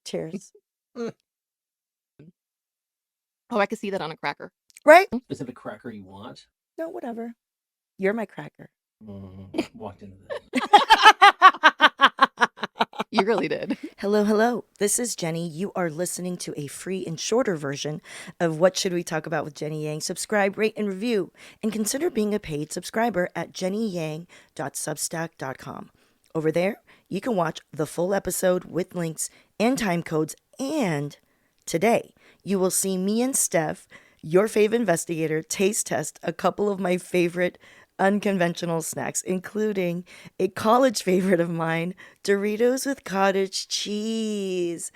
Cheers. Oh, I could see that on a cracker. Right? Specific cracker you want? No, whatever. You're my cracker. Walked into that. You really did. Hello, hello. This is Jenny. You are listening to a free and shorter version of What Should We Talk About with Jenny Yang. Subscribe, rate, and review. And consider being a paid subscriber at jennyyang.substack.com. Over there, you can watch the full episode with links and time codes. And today, you will see me and Steph, your fave investigator, taste test a couple of my favorite unconventional snacks, including a college favorite of mine, Doritos with cottage cheese.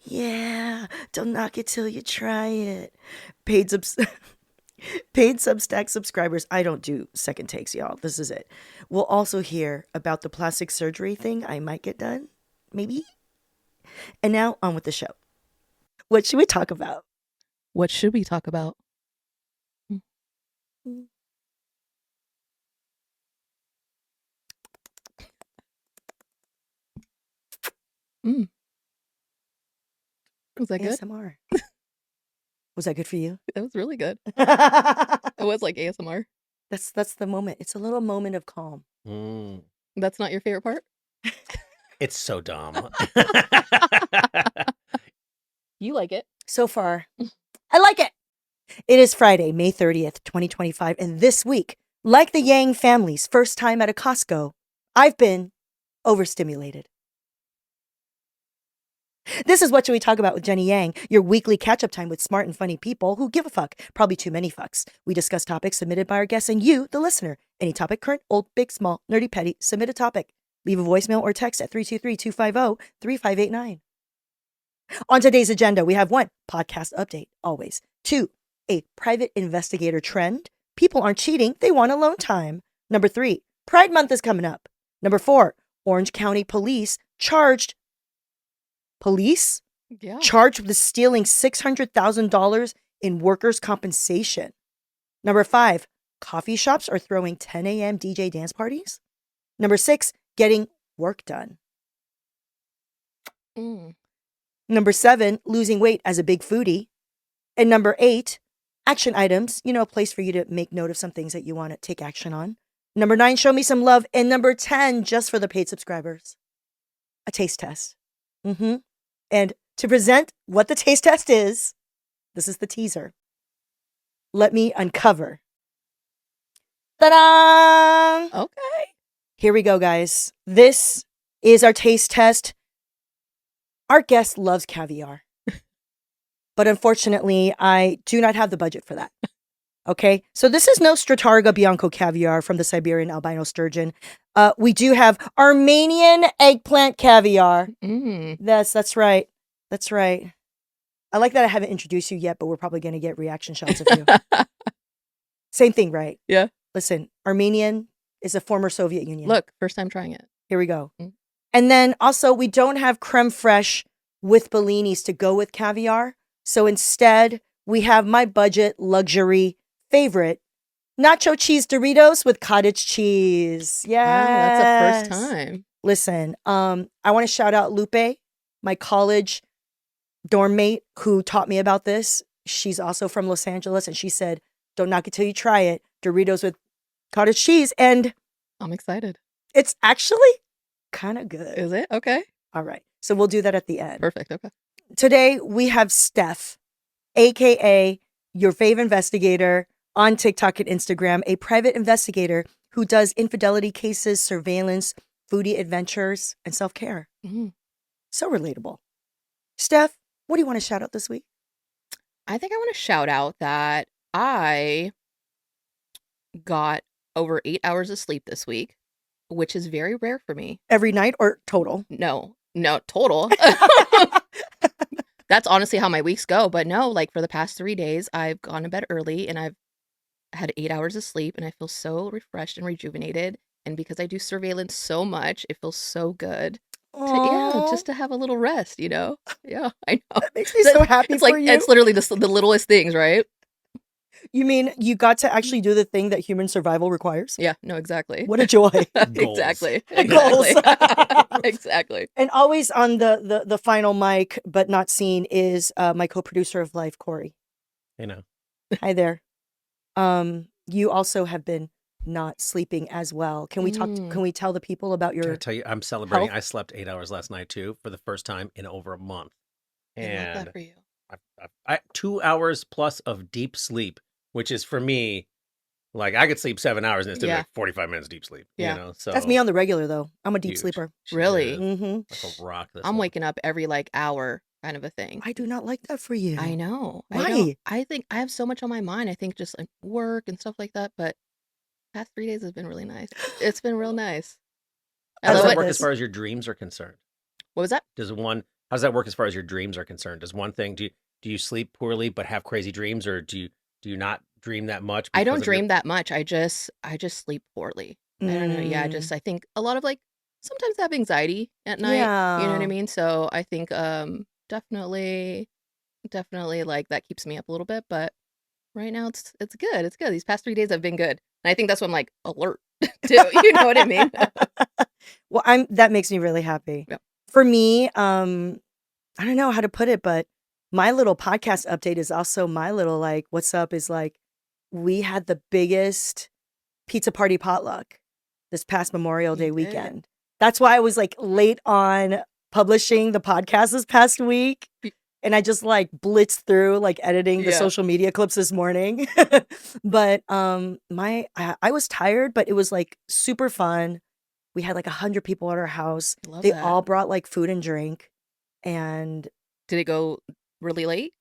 Yeah, don't knock it till you try it. Paid Substack subscribers, I don't do second takes, y'all. This is it. We'll also hear about the plastic surgery thing I might get done, maybe. And now on with the show. What should we talk about? What should we talk about? Was that good? ASMR. Was that good for you? That was really good. It was like ASMR. That's the moment. It's a little moment of calm. That's not your favorite part? It's so dumb. You like it. So far, I like it. It is Friday, May 30th, 2025. And this week, like the Yang family's first time at a Costco, I've been overstimulated. This is What Should We Talk About with Jenny Yang, your weekly catch-up time with smart and funny people who give a fuck, probably too many fucks. We discuss topics submitted by our guests and you, the listener. Any topic, current, old, big, small, nerdy, petty, submit a topic. Leave a voicemail or text at 323-250-3589. On today's agenda, we have 1, podcast update, always. 2, a private investigator trend. People aren't cheating, they want alone time. Number 3, Pride Month is coming up. Number 4, Orange County Police charged with stealing $600,000 in workers' compensation. Number 5, coffee shops are throwing 10 a.m. DJ dance parties. Number 6, getting work done. Number 7, losing weight as a big foodie. And number 8, action items, a place for you to make note of some things that you want to take action on. Number 9, show me some love. And number 10, just for the paid subscribers, a taste test. And to present what the taste test is, this is the teaser. Let me uncover. Ta-da! Okay. Here we go, guys. This is our taste test. Our guest loves caviar. But unfortunately, I do not have the budget for that. Okay? So this is no Stratarga Bianco caviar from the Siberian albino sturgeon. We do have Armenian eggplant caviar. That's right. That's right. I like that I haven't introduced you yet, but we're probably going to get reaction shots of you. Same thing, right? Yeah. Listen, Armenian is a former Soviet Union. Look, first time trying it. Here we go. And then also, we don't have creme fraiche with bellinis to go with caviar. So instead, we have my budget luxury favorite, nacho cheese Doritos with cottage cheese. Yeah, that's a first time. Listen, I want to shout out Lupe, my college dorm mate who taught me about this. She's also from Los Angeles, and she said, don't knock it till you try it. Doritos with cottage cheese. And I'm excited. It's actually kind of good. Is it? Okay. All right. So we'll do that at the end. Perfect. Okay. Today, we have Steph, a.k.a. your fave investigator on TikTok and Instagram, a private investigator who does infidelity cases, surveillance, foodie adventures, and self-care. So relatable. Steph, what do you want to shout out this week? I think I want to shout out that I got over 8 hours of sleep this week, which is very rare for me. Every night or total? No, total. That's honestly how my weeks go. But no, like for the past 3 days, I've gone to bed early and I've had 8 hours of sleep and I feel so refreshed and rejuvenated. And because I do surveillance so much, it feels so good. Just to have a little rest, Yeah, I know. That makes me so happy it's like, for you. It's literally the littlest things, right? You mean you got to actually do the thing that human survival requires? Yeah, no, exactly. What a joy. Goals. Exactly. Goals. Exactly. Exactly. And always on the final mic, but not seen, is my co-producer of life, Corey. You know, Hi there. You also have been not sleeping as well. Can we talk? Can we tell the people about can I your? tell you, I'm celebrating. health? I slept 8 hours last night too for the first time in over a month, I love and that for you. 2 hours plus of deep sleep, which is for me, like I could sleep 7 hours and it's still Yeah. like 45 minutes deep sleep. Yeah. You know, so That's me on the regular though. I'm a deep huge. sleeper. She Really? is Mm-hmm. like a rock. This I'm one. waking up every like hour kind of a thing. I do not like that for you. I know. Why? I think I have so much on my mind. I think just like work and stuff like that. But past 3 days has been really nice. It's been real nice. I How does love that it. work this. as far as your dreams are concerned? What was that? How does that work as far as your dreams are concerned? Does one thing do you sleep poorly but have crazy dreams, or do you not dream that much? I don't because of your- dream that much. I just sleep poorly. I don't know. Yeah, Mm. I think a lot of like sometimes I have anxiety at night. You know what I Yeah. mean? So I think definitely like that keeps me up a little bit, but right now it's good. It's good. These past 3 days have been good. And I think that's when I'm like alert too. You know what I mean? Well, that makes me really happy. Yeah. For me, I don't know how to put it, but my little podcast update is also my little like, what's up is like, we had the biggest pizza party potluck this past Memorial Day You did. weekend. That's why I was like late on publishing the podcast this past week. And I just like blitzed through like editing the Yeah. social media clips this morning. But I was tired, but it was like super fun. We had like 100 people at our house. Love They that. all brought like food and drink. And Did it go really late?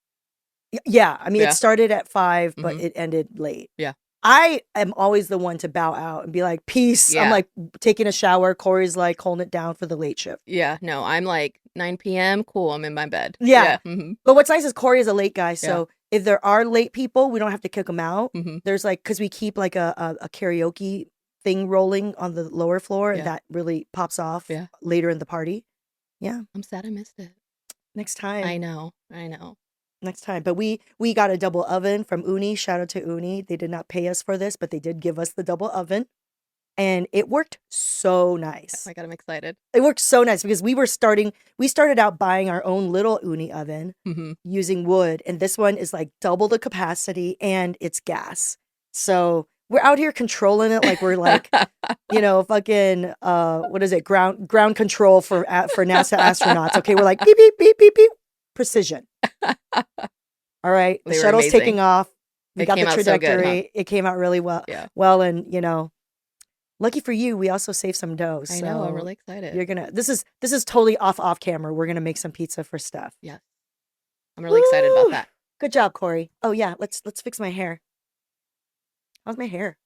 yeah, I mean, Yeah. it started at 5, but Mhm. it ended late. Yeah. I am always the one to bow out and be like, peace. I'm Yeah. like taking a shower. Corey's like holding it down for the late shift. Yeah. No, I'm like 9 p.m. Cool. I'm in my bed. Yeah. Mhm. But what's nice is Corey is a late guy. So if there are late people, we don't have to kick them out. Mhm. There's like, because we keep like a karaoke thing rolling on the lower floor, and Yeah. that really pops off Yeah. later in the party. Yeah. I'm sad I missed it. Next time. I know. Next time. But we got a double oven from Uni. Shout out to Uni. They did not pay us for this, but they did give us the double oven. And it worked so Oh nice. my God, I'm excited. It worked so nice because we started out buying our own little Uni oven Mhm. using wood. And this one is like double the capacity and it's gas. So we're out here controlling it like we're like, fucking, what is it? Ground control for NASA astronauts. Okay. We're like, beep, beep, beep, beep, beep. Precision. All right. The They were shuttle's amazing. taking off. We It got the came out so good, huh? trajectory. It came out really well. Yeah. Well, and lucky for you, we also saved some dough. I know. I'm so really excited. You're gonna. This is totally off camera. We're gonna make some pizza for Steph. Yes. I'm really excited about Woo! that. Good job, Corey. Oh yeah, let's fix my hair. How's my hair?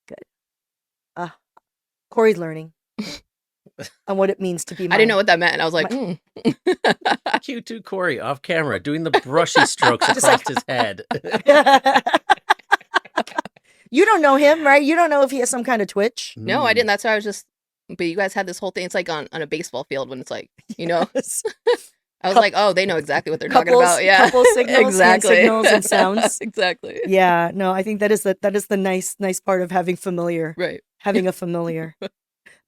Good. Corey's learning on what it means to be. I didn't know what that meant. I was like, Q2 Corey off camera doing the brushy strokes Just across his head. You don't know him, right? You don't know if he has some kind of twitch. No, I didn't. That's why I was just. But you guys had this whole thing. It's like on a baseball field when it's like, Yes. I was Coup- like, oh, they know exactly what they're talking Couples- about. Yeah, couple signals, hand exactly. signals and sounds. Exactly. Yeah, no, I think that is the nice part of having Right. a familiar.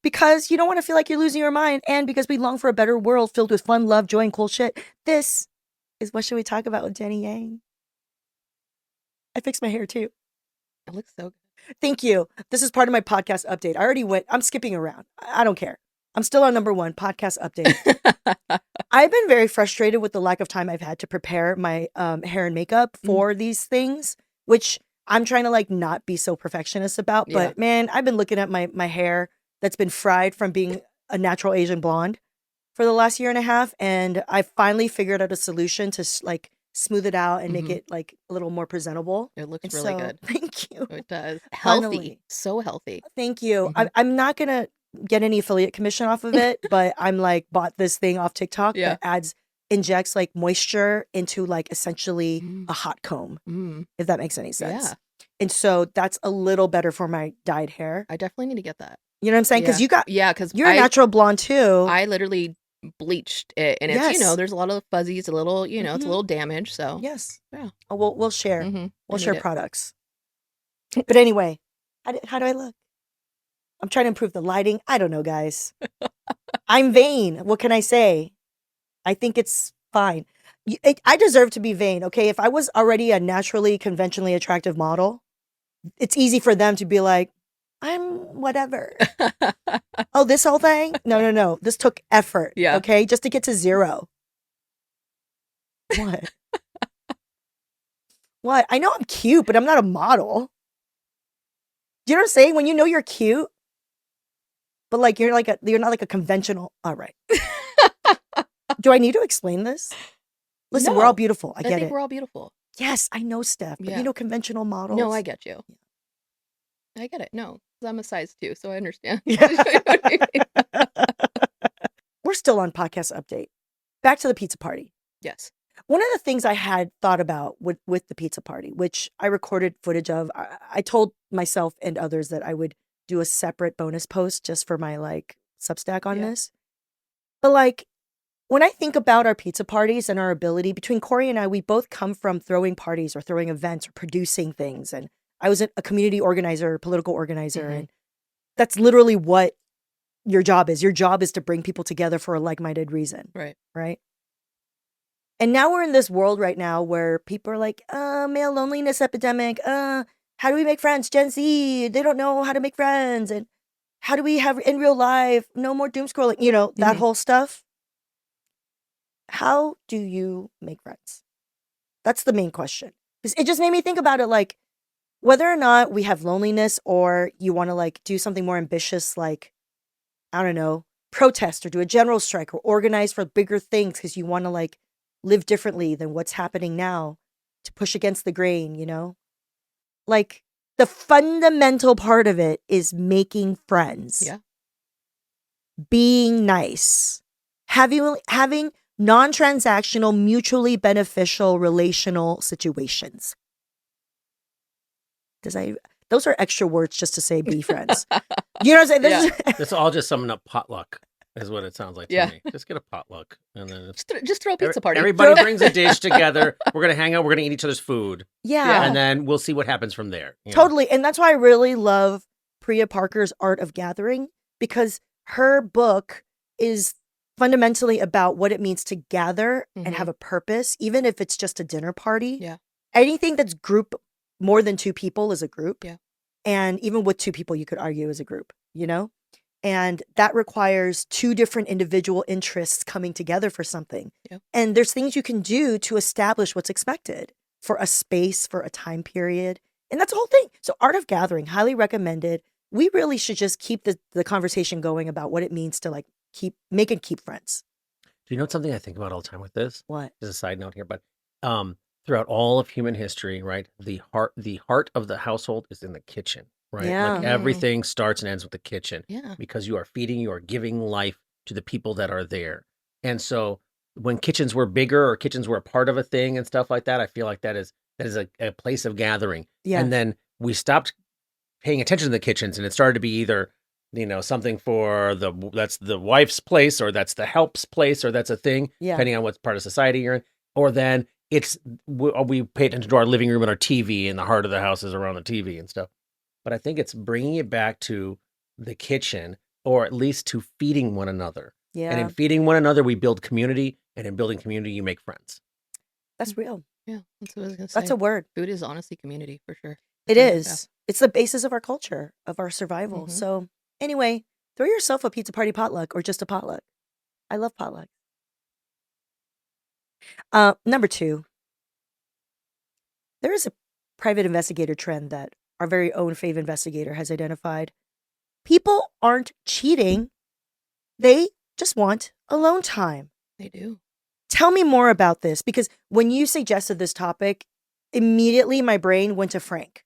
Because you don't want to feel like you're losing your mind, and because we long for a better world filled with fun, love, joy, and cool shit. This is What Should We Talk About with Jenny Yang. I fixed my hair too. It looks so good. Thank you. This is part of my podcast update. I already went. I'm skipping around. I don't care. I'm still on number 1, podcast update. I've been very frustrated with the lack of time I've had to prepare my hair and makeup for these things, which I'm trying to like not be so perfectionist about. Yeah. But man, I've been looking at my hair that's been fried from being a natural Asian blonde for the last year and a half. And I finally figured out a solution to like smooth it out and make it like a little more presentable. It looks And really so, good. Thank you. It does. Healthy. Finally. So healthy. Thank you. Mhm. I'm not going to get any affiliate commission off of it, but I'm like bought this thing off TikTok Yeah. that injects like moisture into like essentially a hot comb, Mm. if that makes any sense. Yeah. And so that's a little better for my dyed hair. I definitely need to get that. You know what I'm saying? Because Yeah. you got, Yeah, because you're a natural blonde too. I literally bleached it, and it's, Yes. there's a lot of fuzzies, a little, it's a Mhm. little damaged, so Yes. yeah. Oh, we'll share. Mm-hmm. We'll I share need it. products. But anyway, how do I look? I'm trying to improve the lighting. I don't know, guys. I'm vain. What can I say? I think it's fine. I deserve to be vain, okay? If I was already a naturally, conventionally attractive model, it's easy for them to be like, I'm whatever. Oh, this whole thing? No. This took effort, Yeah. okay? Just to get to 0. What? What? I know I'm cute, but I'm not a model. Do you know what I'm saying? When you know you're cute, but like you're not like a conventional. All right. Do I need to explain this? Listen, we're all No. beautiful. I I get think it. we're all beautiful. Yes, I know, Steph. But Yeah. conventional models. No, I get you. I get it. No, 'cause I'm a size 2, so I understand. We're still on podcast update. Back to the pizza party. Yes. One of the things I had thought about with the pizza party, which I recorded footage of, I told myself and others that I would do a separate bonus post just for my like Substack on Yeah. this. But like when I think about our pizza parties and our ability, between Corey and I, we both come from throwing parties or throwing events or producing things. And I was a community organizer, political organizer. Mhm. And that's literally what your job is. Your job is to bring people together for a like-minded reason. Right. Right. And now we're in this world right now where people are like, male loneliness epidemic. How do we make friends? Gen Z, they don't know how to make friends. And how do we have in real life, no more doom scrolling, that Mhm. whole stuff. How do you make friends? That's the main question. It just made me think about it, like whether or not we have loneliness or you want to like do something more ambitious, like, I don't know, protest or do a general strike or organize for bigger things because you want to like live differently than what's happening now to push against the grain. Like the fundamental part of it is making friends. Yeah. Being nice, having non-transactional, mutually beneficial relational situations. Those are extra words just to say be friends. You know what I'm saying? It's all just summing up potluck, is what it sounds like to Yeah. me. Just get a potluck, and then Just throw a pizza party. everybody brings a dish together. We're gonna hang out. We're gonna eat each other's food, Yeah. and then we'll see what happens from there. Totally. And that's why I really love Priya Parker's Art of Gathering, because her book is fundamentally about what it means to gather and Mhm. have a purpose, even if it's just a dinner party. Yeah. Anything that's group more than 2 people is a group. Yeah. And even with 2 people, you could argue is a group, And that requires 2 different individual interests coming together for something. Yeah. And there's things you can do to establish what's expected for a space, for a time period. And that's the whole thing. So Art of Gathering, highly recommended. We really should just keep the conversation going about what it means to like keep friends. Do you know something I think about all the time with this? What? As a side note here, but throughout all of human history, right, the heart of the household is in the kitchen, right? Yeah. Like everything starts and ends with the kitchen. Yeah. Because you are giving life to the people that are there. And so when kitchens were bigger or kitchens were a part of a thing and stuff like that, I feel like that is a place of gathering. Yeah. And then we stopped paying attention to the kitchens, and it started to be either something for that's the wife's place, or that's the help's place, or that's a thing, Yeah. depending on what part of society you're in. Or then we pay attention to our living room and our TV, and the heart of the house is around the TV and stuff. But I think it's bringing it back to the kitchen, or at least to feeding one another. Yeah. And in feeding one another, we build community, and in building community, you make friends. That's real. Yeah. That's what I was gonna say. That's a word. Food is honestly community for sure. It Yeah. is. It's the basis of our culture, of our survival. Mhm. So anyway, throw yourself a pizza party potluck or just a potluck. I love potluck. Number 2, there is a private investigator trend that our very own FavInvestigator has identified. People aren't cheating. They just want alone time. They do. Tell me more about this, because when you suggested this topic, immediately my brain went to Frank.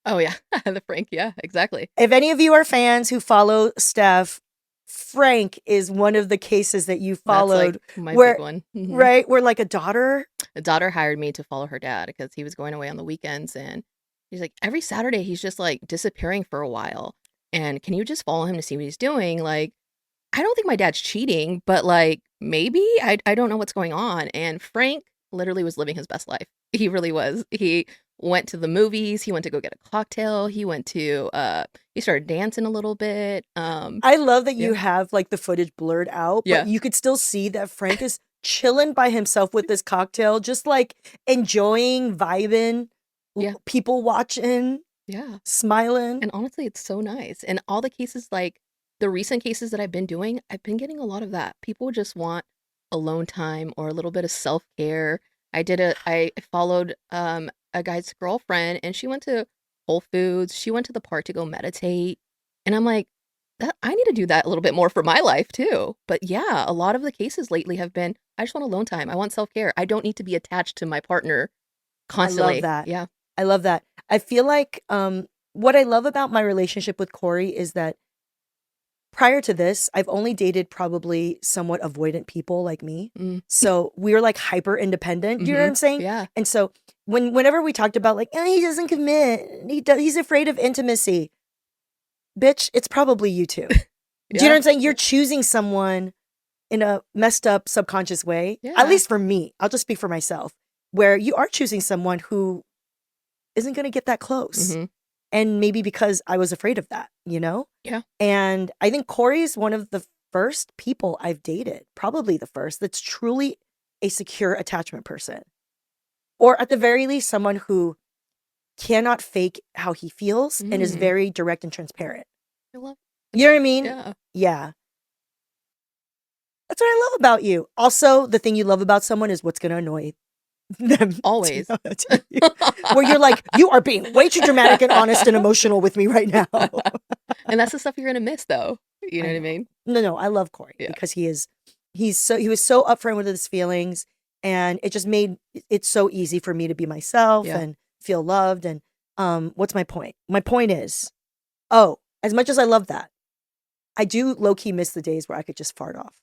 Oh yeah. The Frank. Yeah, exactly. If any of you are fans who follow Steph, Frank is one of the cases that you followed, That's like my where- big one. Mhm. right? Where like a daughter. A daughter hired me to follow her dad because he was going away on the weekends, and he's like, every Saturday he's just like disappearing for a while. And can you just follow him to see what he's doing? Like, I don't think my dad's cheating, but like maybe I don't know what's going on. And Frank literally was living his best life. He really was. He went to the movies. He went to go get a cocktail. He went to he started dancing a little bit. I love that you Yeah. have like the footage blurred out, Yeah. but you could still see that Frank is chilling by himself with this cocktail, just like enjoying, vibing, Yeah. people watching, Yeah. smiling. And honestly, it's so nice. And all the cases, like the recent cases that I've been doing, I've been getting a lot of that. People just want alone time or a little bit of self-care. I followed a guy's girlfriend and she went to Whole Foods. She went to the park to go meditate. And I'm like, that I need to do that a little bit more for my life too. But yeah, a lot of the cases lately have been, I just want alone time. I want self-care. I don't need to be attached to my partner constantly. I love that. Yeah. I love that. I feel like what I love about my relationship with Corey is that prior to this, I've only dated probably somewhat avoidant people like me. Mm. So we were like hyper independent. Do you know what I'm saying? Yeah. And so whenever we talked about like, he doesn't commit, he's afraid of intimacy. Bitch, it's probably you too. Do you know what I'm saying? You're choosing someone in a messed up subconscious way. Yeah. At least for me, I'll just speak for myself, where you are choosing someone who isn't going to get that close. Mhm. And maybe because I was afraid of that, you know? Yeah. And I think Corey's one of the first people I've dated, probably the first, that's truly a secure attachment person. Or at the very least, someone who cannot fake how he feels and is Mm. very direct and transparent. I love You know what I mean? Yeah. Yeah. That's what I love about you. Also, the thing you love about someone is what's going to annoy them. Always. to you. Where you're like, you are being way too dramatic and honest and emotional with me right now. And that's the stuff you're gonna miss though. You know what I mean? No, I love Corey Yeah. because he was so upfront with his feelings, and it just made it so easy for me to be myself Yeah. and feel loved. And what's my point? My point is, as much as I love that, I do low-key miss the days where I could just fart off.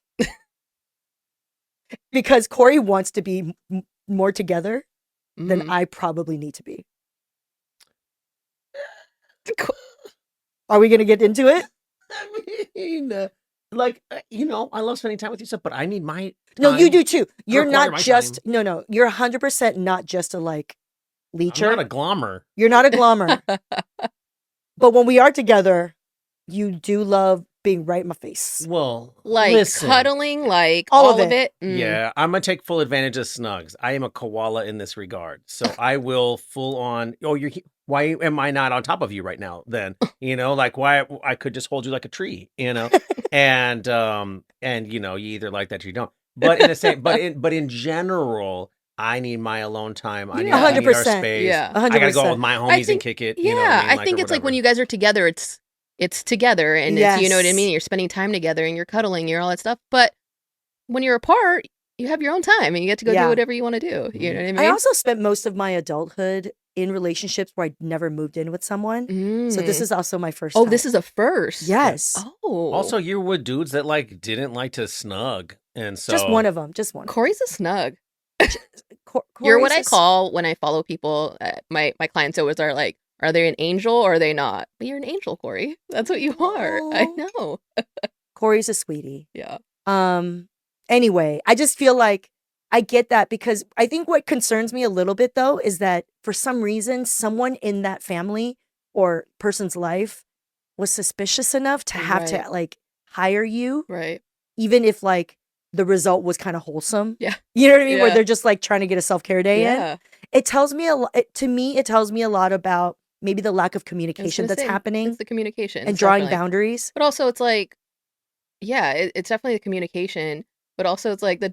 Because Corey wants to be more together than Mhm. I probably need to be. Co- Are we gonna get into it? I mean, I love spending time with you stuff, but I need my No, you time do too. You're require not my just time. no. You're 100% not just a like I'm leecher. not a glommer. You're not a glommer. But when we are together, you do love being right in my face. Well, like listen. cuddling, like All all of of it. it. Mm. Yeah, I'm gonna take full advantage of Snugs. I am a koala in this regard, so I will full on. Oh, why am I not on top of you right now? Then like why I could just hold you like a tree, and you either like that or you don't. But in the same, but in general, I need my alone time. I need, Yeah. I need our 100%. space. Yeah. I gotta go 100%. with my homies and kick it. Yeah, You know what I mean? I think or it's like when whatever. you guys are together, it's together and it's, you know what I Yes. mean? You're spending time together and you're cuddling, you're all that stuff. But when you're apart, you have your own time and you get to go Yeah. do whatever you want to do. You know what I mean? I also spent most of my adulthood in relationships where I never moved in with someone. So this is also my first Oh, time. this is a first. Yes. Oh. Also, you're with dudes that like didn't like to snug, and so Just one of them. Just one. Corey's a snug. Corey's You're what I a- call when I follow people. My clients always are like, are they an angel or are they not? But you're an angel, Corey. That's what you are. I Aw. know. Corey's a sweetie. Yeah. Anyway, I just feel like I get that because I think what concerns me a little bit though is that for some reason, someone in that family or person's life was suspicious enough to have to Right. like hire you, Right. even if like the result was kind of wholesome. Yeah. You know what I mean? Where Yeah. they're just like trying to get a self-care day in. Yeah. It tells me to me, it tells me a lot about maybe the lack of I was communication gonna that's say, happening It's the communication. and It's drawing definitely. boundaries. But also, it's like, yeah, it's definitely the communication. But also, it's like the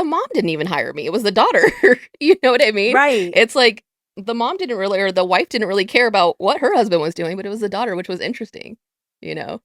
mom didn't even hire me. It was the daughter. You know what I mean? Right. It's like the mom didn't really, or the wife didn't really care about what her husband was doing, but it was the daughter, which was interesting. You know?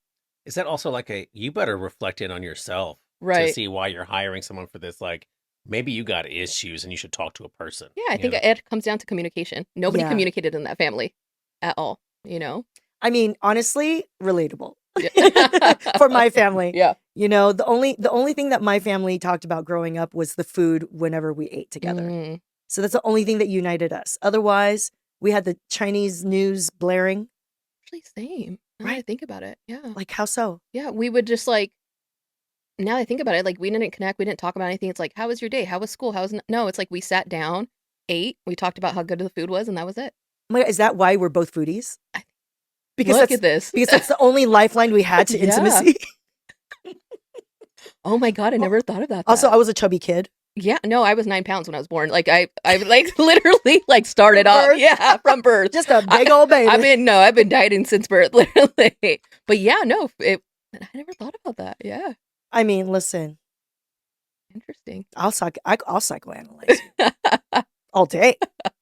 is that also like you better reflect in on yourself to Right. see why you're hiring someone for this? Like maybe you got issues and you should talk to a person. Yeah, I think it comes down to communication. Nobody Yeah. communicated in that family at all. You know? I mean, honestly, relatable Yeah. for my family. Yeah. You know, the only thing that my family talked about growing up was the food whenever we ate together. Mm. So that's the only thing that united us. Otherwise, we had the Chinese news blaring. Actually, same. Now that I Right. think about it. Yeah. Like, how so? Yeah. We would just like, now that I think about it, like we didn't connect. We didn't talk about anything. It's like, how was your day? How was school? No, it's like we sat down, ate, we talked about how good the food was, and that was it. Oh my God, is that why we're both foodies? Because Look that's at this. because that's the only lifeline we had to Yeah. intimacy. Oh my God, I never thought about that. Also, I was a chubby kid. Yeah, no, I was 9 pounds when I was born. Like I like literally like started From off. birth? Yeah, from birth. Just a big old baby. I've been dieting since birth, literally. But yeah, no, I never thought about that. Yeah, I mean, listen, interesting. I'll psychoanalyze you all day.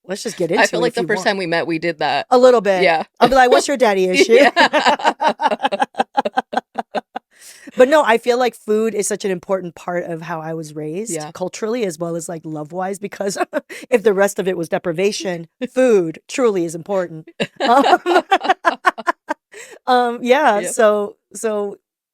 Let's just get into it. I feel like if the you first want. time we met, we did that. A little bit. Yeah. I'll be like, what's your daddy issue? Yeah. But no, I feel like food is such an important part of how I was raised Yeah. culturally as well as like love wise, because if the rest of it was deprivation, food truly is important. Yeah. Yep. So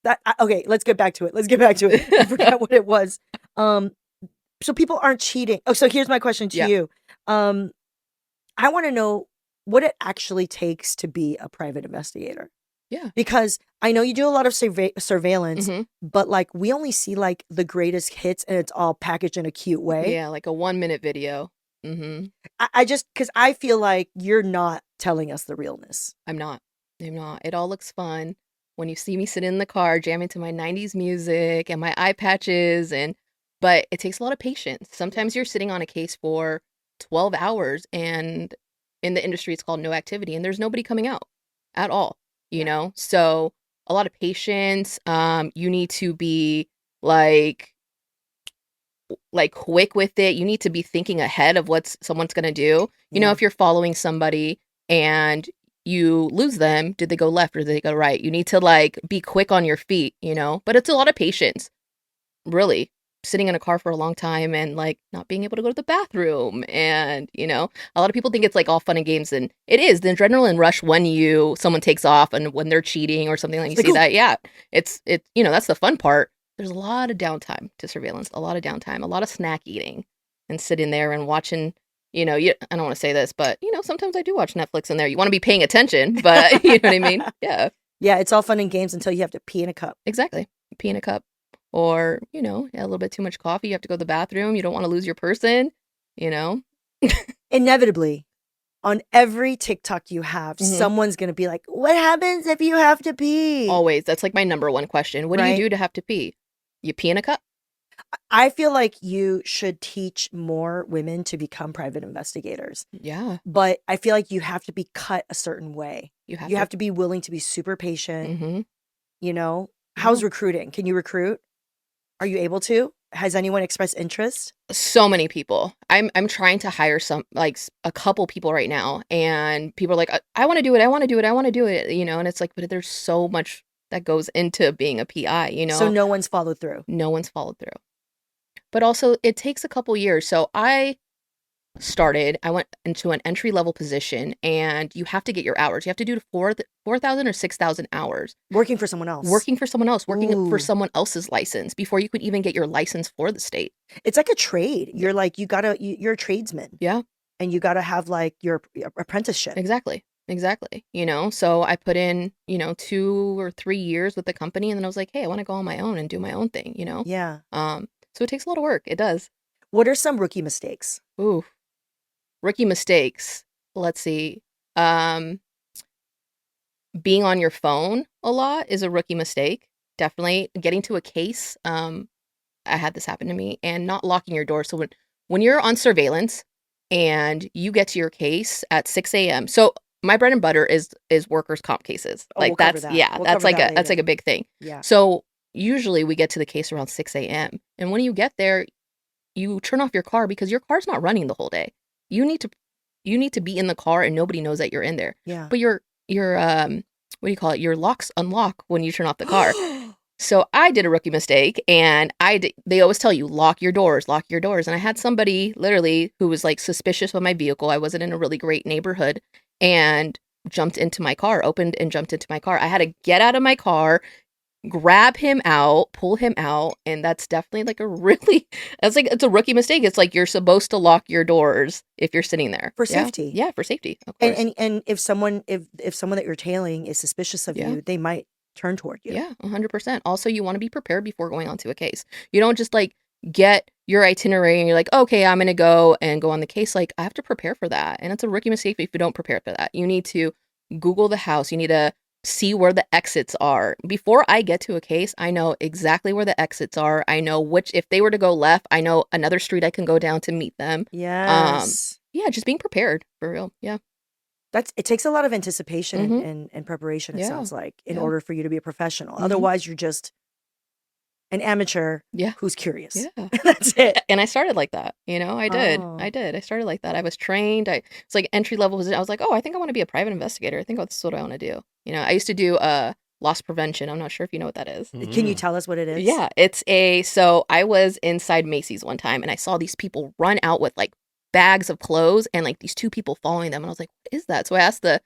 that okay, let's get back to it. I forgot what it was. So people aren't cheating. Oh, so here's my question to Yeah. you. I want to know what it actually takes to be a private investigator. Yeah. Because I know you do a lot of surveillance, Mhm. but like we only see like the greatest hits and it's all packaged in a cute way. Yeah, like a 1-minute video. Mm-hmm. I just, because I feel like you're not telling us the realness. I'm not. It all looks fun. When you see me sit in the car jamming to my 90s music and my eye patches, but it takes a lot of patience. Sometimes you're sitting on a case for 12 hours and in the industry it's called no activity and there's nobody coming out at all, you know? So a lot of patience. You need to be like quick with it. You need to be thinking ahead of what someone's going to do. You know, Yeah. if you're following somebody and you lose them, did they go left or did they go right? You need to like be quick on your feet, you know? But it's a lot of patience. Really. Sitting in a car for a long time and like not being able to go to the bathroom, and you know, a lot of people think it's like all fun and games, and it is the adrenaline rush when someone takes off and when they're cheating or something like you Like, see ooh. that. Yeah, it's you know, that's the fun part. There's a lot of downtime to surveillance, a lot of downtime, a lot of snack eating and sitting there and watching, you know, I don't want to say this, but you know, sometimes I do watch Netflix in there. You want to be paying attention, but you know what I mean? Yeah, Yeah, it's all fun and games until you have to pee in a cup. exactly. Pee in a cup. Or, you know, a little bit too much coffee. You have to go to the bathroom. You don't want to lose your person, you know? Inevitably, on every TikTok you have, Mhm. someone's going to be like, what happens if you have to pee? Always. That's like my number one question. What do you Right. do to have to pee? You pee in a cup? I feel like you should teach more women to become private investigators. Yeah. But I feel like you have to be cut a certain way. You have You to. have to be willing to be super patient. Mm-hmm. You know, how's Yeah. recruiting? Can you recruit? Are you able to? Has anyone expressed interest? So many people. I'm trying to hire a couple people right now, and people are like, I want to do it. I want to do it. I want to do it. You know, and it's like, but there's so much that goes into being a PI, you know? So no one's followed through. No one's followed through. But also it takes a couple years. So I went into an entry-level position, and you have to get your hours. You have to do 4,000 or 6,000 hours. Working for someone else. Working for someone else, working Ooh. for someone else's license before you could even get your license for the state. It's like a trade. You're like, you're a tradesman. Yeah, And you got to have like your apprenticeship. exactly. You know, so I put in, you know, 2 or 3 years with the company, and then I was like, hey, I want to go on my own and do my own thing, you know? Yeah. So it takes a lot of work. It does. What are some rookie mistakes? Ooh. Rookie mistakes. Let's see. Being on your phone a lot is a rookie mistake. Definitely getting to a case. I had this happen to me, and not locking your door. So when you're on surveillance and you get to your case at 6 a.m. So my bread and butter is workers' comp cases. Oh, Like we'll cover that's that. yeah, We'll that's cover like that that's later. like a big thing. Yeah. So usually we get to the case around 6 a.m. And when you get there, you turn off your car because your car's not running the whole day. You need to be in the car and nobody knows that you're in there. Yeah. But your what do you call it? Your locks unlock when you turn off the car. So I did a rookie mistake, and they always tell you lock your doors. And I had somebody literally who was like suspicious of my vehicle. I wasn't in a really great neighborhood, and jumped into my car, opened and jumped into my car. I had to get out of my car, grab him out, pull him out, and that's definitely like it's a rookie mistake. It's like you're supposed to lock your doors if you're sitting there. For Yeah. safety. Yeah, for safety, of course. And if someone that you're tailing is suspicious of you, they might turn toward you. Yeah, 100%. Also, you want to be prepared before going onto a case. You don't just like get your itinerary and you're like, okay, I'm going to go on the case. Like, I have to prepare for that. And it's a rookie mistake if you don't prepare for that. You need to Google the house. You need to see where the exits are. Before I get to a case, I know exactly where the exits are. I know if they were to go left, I know another street I can go down to meet them. Yes. Yeah, just being prepared for real. Yeah. It takes a lot of anticipation and preparation, it sounds like, in order for you to be a professional. Otherwise, you're just an amateur who's curious. Yeah. That's it. And I started like that. I did. Oh. I started like that. I was trained. It's like entry level position. I was like, oh, I think I want to be a private investigator. I think this is what I want to do. I used to do loss prevention. I'm not sure if you know what that is. Can you tell us what it is? Yeah. So I was inside Macy's one time and I saw these people run out with like bags of clothes and like these two people following them. And I was like, what is that? So I asked the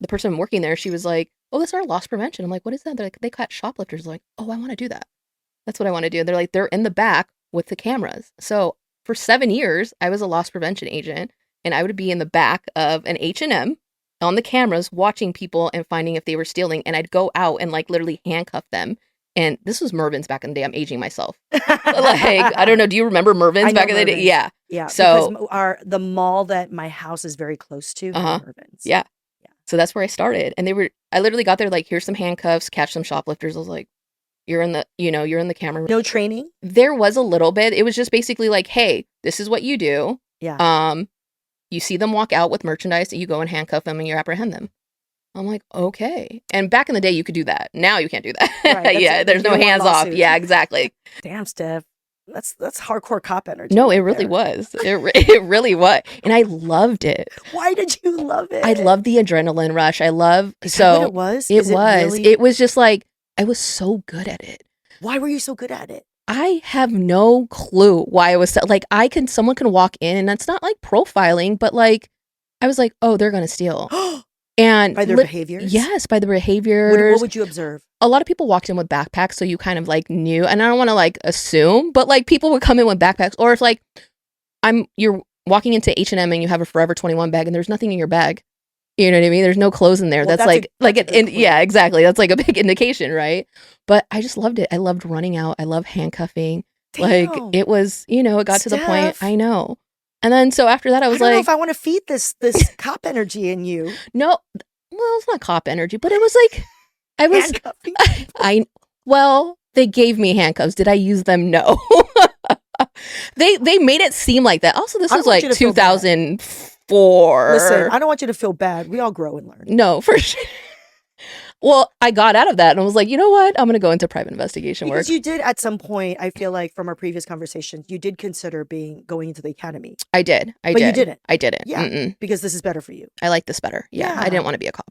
person working there. She was like, oh, that's our loss prevention. I'm like, what is that? They're like, they caught shoplifters. I'm like, oh, I want to do that. That's what I want to do. They're like, they're in the back with the cameras. So for 7 years, I was a loss prevention agent and I would be in the back of an H&M on the cameras watching people and finding if they were stealing. And I'd go out and like literally handcuff them. And this was Mervyn's back in the day. I'm aging myself. Like, I don't know. Do you remember Mervyn's back in the day? Yeah. Yeah. So because the mall that my house is very close to, Mervyn's. Yeah. So that's where I started. And I literally got there like, here's some handcuffs, catch some shoplifters. I was like, you're in the camera. No training? There was a little bit. It was just basically like, hey, this is what you do. Yeah. You see them walk out with merchandise, you go and handcuff them and you apprehend them. I'm like, okay. And back in the day, you could do that. Now you can't do that. Right, yeah, there's no hands off. Yeah, exactly. Damn, Steph. That's hardcore cop energy. No, it really was. It really was. And I loved it. Why did you love it? I love the adrenaline rush. Is that what it was? It was just like, I was so good at it. Why were you so good at it? I have no clue why I was like, someone can walk in and that's not like profiling, but like, I was like, oh, they're going to steal. And by their behaviors? Yes, by the behaviors. What would you observe? A lot of people walked in with backpacks, so you kind of like knew, and I don't want to like assume, but like people would come in with backpacks, or if like you're walking into H&M and you have a Forever 21 bag and there's nothing in your bag. You know what I mean? There's no clothes in there. Well, yeah, exactly. That's like a big indication, right? But I just loved it. I loved running out. I love handcuffing. Damn. Like it was, it got to the point. I know. And then so after that, I was I don't like, know if I want to feed this cop energy in you. No, well, it's not cop energy, but it was like, I was, well, they gave me handcuffs. Did I use them? No. They made it seem like that. Also, this was like 2004. Listen, I don't want you to feel bad. We all grow and learn. No, for sure. Well, I got out of that and I was like, you know what? I'm going to go into private investigation work. Because you did at some point, I feel like from our previous conversations, you did consider going into the academy. I did. But you didn't. I didn't. Yeah. Because this is better for you. I like this better. Yeah. I didn't want to be a cop.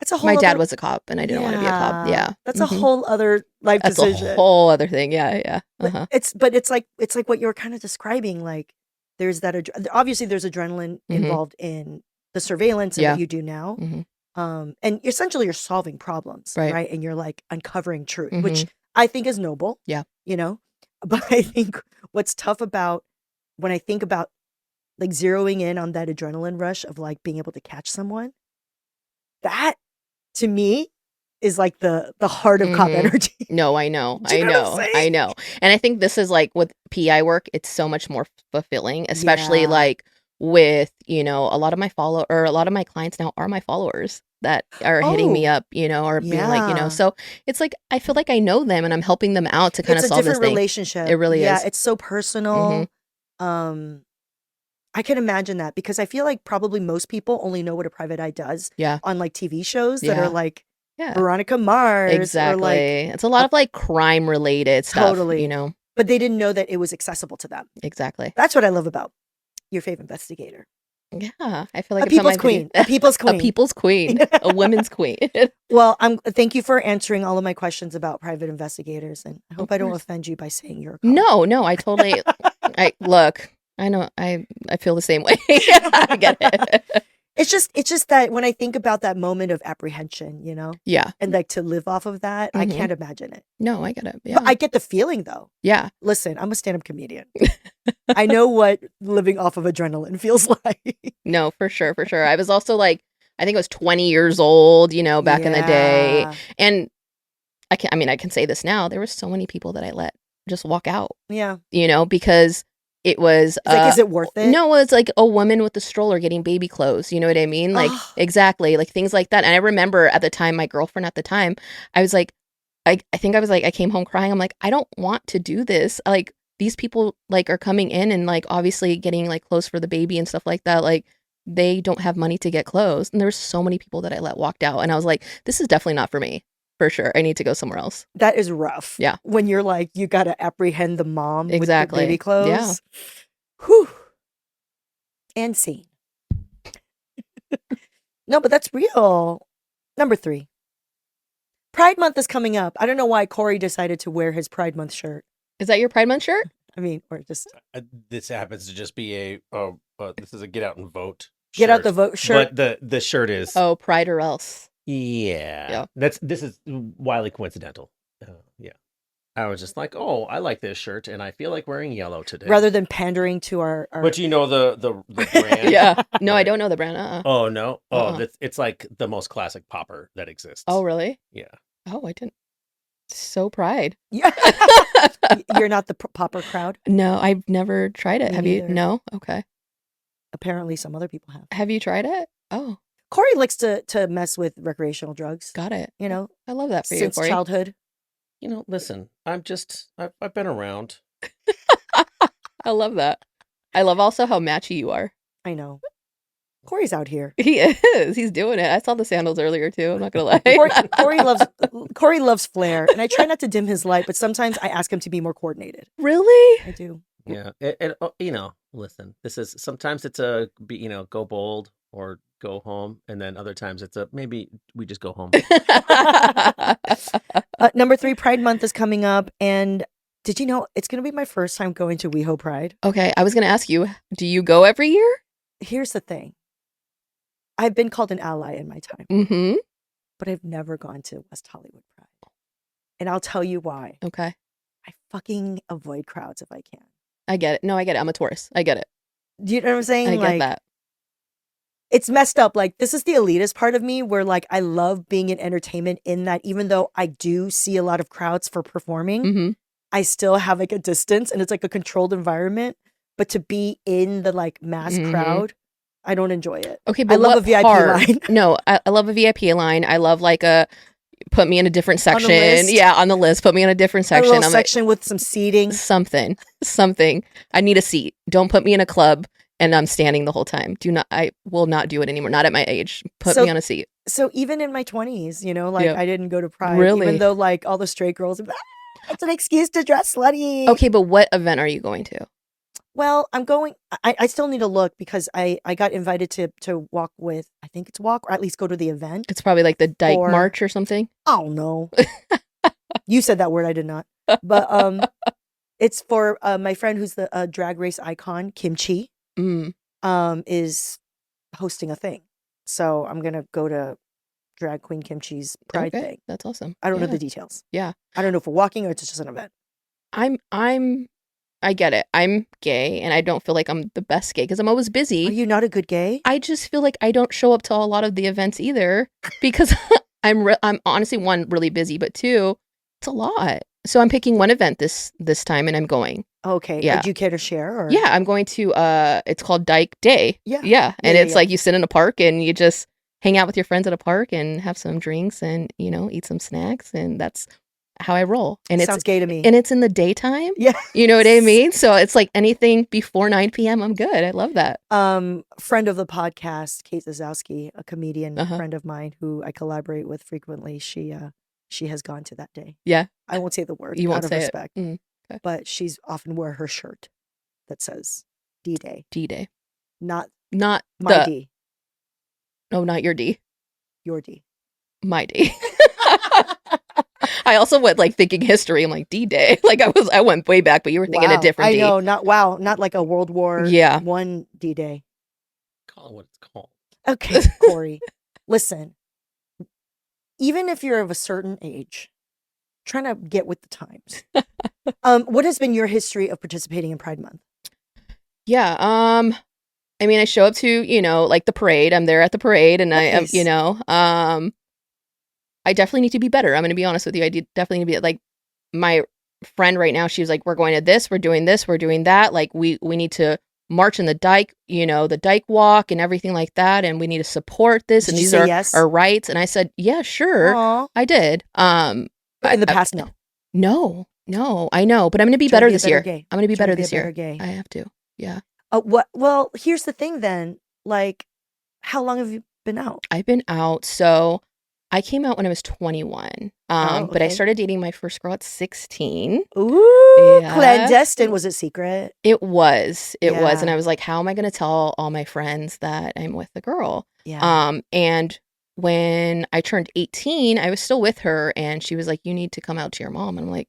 That's a whole My dad was a cop and I didn't want to be a cop. Yeah. That's a whole other life decision. That's a whole other thing. Yeah. Uh-huh. But it's like what you were kind of describing. Like there's that, obviously there's adrenaline involved in the surveillance and what you do now. And essentially you're solving problems, right? And you're like uncovering truth, which I think is noble. Yeah. But I think what's tough about when I think about like zeroing in on that adrenaline rush of like being able to catch someone, that to me is like the heart of cop energy. No, I know. I know. And I think this is like with PI work, it's so much more fulfilling, especially like with, a lot of my a lot of my clients now are my followers that are hitting me up, or being like, so it's like, I feel like I know them and I'm helping them out to kind of solve this thing. It's a different relationship. It really is. Yeah, it's so personal. I can imagine that because I feel like probably most people only know what a private eye does on like TV shows that are like Veronica Mars. Exactly. Or like, it's a lot of like crime related stuff, But they didn't know that it was accessible to them. Exactly. That's what I love about Your Fave Investigator. Yeah, I feel like a people's queen. A people's queen. A people's queen. A women's queen. Well, thank you for answering all of my questions about private investigators, and I hope I don't offend you by saying you're a cop. No, I totally. Look. I know. I feel the same way. I get it. It's just that when I think about that moment of apprehension, Yeah. and like to live off of that, I Mhm. can't imagine it. No, I get it. But Yeah. I get the feeling though. Yeah. Listen, I'm a stand-up comedian. I know what living off of adrenaline feels like. No, for sure, for sure. I was also like, I think I was 20 years old, back in the day. Yeah. And I can say this now. There were so many people that I let just walk out, Yeah. because it was It's like, is it worth it? no, it's like a woman with a stroller getting baby clothes. You know what I mean? Like, Ugh. exactly, like things like that. And I remember at the time, my girlfriend at the time, I was like, I think I was like, I came home crying. I'm like, I don't want to do this. Like, these people like are coming in and like obviously getting like clothes for the baby and stuff like that. Like, they don't have money to get clothes. And there were so many people that I let walked out. And I was like, this is definitely not for me. For sure. I need to go somewhere else. That is rough. Yeah. When you're like, you got to apprehend the mom Exactly. with the baby clothes. Yeah. Whew. And scene. No, but that's real. Number 3. Pride Month is coming up. I don't know why Corey decided to wear his Pride Month shirt. Is that your Pride Month shirt? I mean, or just This happens to just be this is a get out and vote. get out shirt. the vote shirt. But the shirt is Oh, Pride or else. yeah. Yeah. This is wildly coincidental. Yeah. I was just like, oh, I like this shirt, and I feel like wearing yellow today. Rather than pandering to our But you know the brand. Yeah. No, I Right. don't know the brand. Oh no. Oh, Uh-uh. it's like the most classic popper that exists. Oh, really? Yeah. Oh, I didn't. So Pride. Yeah. You're not the popper crowd. No, I've never tried it. Me Have you? neither. No? Okay. Apparently, some other people have. Have you tried it? Oh, Corey likes to mess with recreational drugs. got it. You know, I love that for you, since Corey. childhood. Listen, I've been around. I love that. I love also how matchy you are. I know. Corey's out here. He is. He's doing it. I saw the sandals earlier too. I'm not gonna lie. Corey loves flair, and I try not to dim his light, but sometimes I ask him to be more coordinated. Really? I do. Yeah. Listen, sometimes it's go bold or go home, and then other times it's maybe we just go home. Number 3, Pride Month is coming up, and did you know it's going to be my first time going to WeHo Pride? Okay, I was gonna ask you, do you go every year? Here's the thing. I've been called an ally in my time, Mm-hmm. but I've never gone to West Hollywood Pride. And I'll tell you why. Okay. I fucking avoid crowds if I can. I get it. No, I get it. I'm a tourist. I get it. Do you know what I'm saying? I get that. It's messed up. Like, this is the elitist part of me where, like, I love being in entertainment in that even though I do see a lot of crowds for performing, Mm-hmm. I still have, like, a distance and it's, like, a controlled environment. But to be in the, like, mass Mhm. crowd, I don't enjoy it. Okay, I but love what a VIP part? line. No, I love a VIP line. I love like put me in a different On the section. list? Yeah, on the list. Put me in a different A section. little I'm section with some seating. like, something. I need a seat. Don't put me in a club and I'm standing the whole time. I will not do it anymore. Not at my age. Put So- me on a seat. So even in my 20s, like, Yeah. I didn't go to Pride. Really? Even though, like, all the straight girls, it's an excuse to dress slutty. Okay, but what event are you going to? Well, I'm going. I still need to look because I got invited to walk with. I think it's walk or at least go to the event. It's probably like the Dyke Or- March or something. Oh no, you said that word. I did not. But it's for my friend who's the drag race icon, Kimchi. Mm. Is hosting a thing. So I'm gonna go to drag queen Kimchi's Pride Okay, thing. that's awesome. I don't know Yeah. the details. Yeah. I don't know if we're walking or it's just an event. I get it. I'm gay and I don't feel like I'm the best gay because I'm always Are busy. you not a good gay? I just feel like I don't show up to a lot of the events either because I'm honestly, one, really busy, but two, it's a lot. So I'm picking one event this time and I'm going. Okay. Yeah. Do you care to share? Or? Yeah, I'm going to it's called Dyke Day. Yeah. Yeah. And Yeah, it's yeah. like you sit in a park and you just hang out with your friends at a park and have some drinks and, eat some snacks, and that's how I roll. And Sounds gay to me. it's in the daytime. Yeah. You know what I mean? So it's like anything before 9 p.m. I'm good. I love that. Friend of the podcast, Kate Zazowski, a comedian Uh-huh. friend of mine who I collaborate with frequently. She has gone to that day. Yeah. I won't say the word You won't out of say it. respect, Mm, okay. but she's often wear her shirt that says D-Day, D-Day. not Not my the D, no, not your D. your D. My D. I also went like thinking history. I'm like D-Day. Like I went way back, but you were thinking a different I D. know, not like a World War Yeah. One D-Day. Call it what it's called. Okay, Corey, listen. Even if you're of a certain age, trying to get with the times. What has been your history of participating in Pride Month? Yeah. I mean, I show up to, like the parade. I'm there at the parade, and I am, Nice. I definitely need to be better. I'm going to be honest with you. Definitely need to be like my friend right now. She's like, we're going to this, we're doing that. Like we need to march in the dike, the dike walk and everything like that. And we need to support this. Did and you these say are yes? our rights. And I said, yeah, sure. Aw. I did. But in the past, no. No, I know, but I'm going to be Trying to better be a this better year. gay. I'm going to be Trying better to be a this year. better gay. I have to. Yeah. Well, here's the thing then. Like, how long have you been out? I've been out. So I came out when I was 21. But I Okay. started dating my first girl at 16. Ooh, Yeah. clandestine. Was it secret? It was. And Yeah. I was like, how am I going to tell all my friends that I'm with a girl? Yeah. And when I turned 18, I was still with her, and she was like, you need to come out to your mom. And I'm like,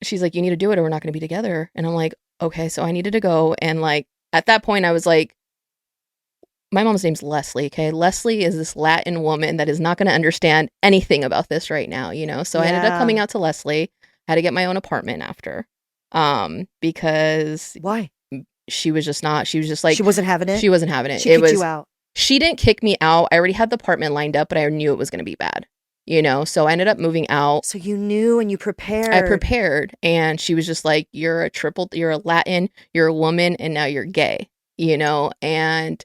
she's like, you need to do it or we're not going to be together. And I'm like, okay. So I needed to go. And like, at that point, I was like, my mom's name's Leslie, okay? Leslie is this Latin woman that is not going to understand anything about this right now, So I ended up coming Yeah. out to Leslie. I had to get my own apartment after. Because Why? she was just like, She wasn't having it? she wasn't having it. She kicked you out. She didn't kick me out. I already had the apartment lined up, but I knew it was going to be bad, So I ended up moving out. So you knew and you prepared. I prepared, and she was just like, you're a Latin, you're a woman, and now you're gay, And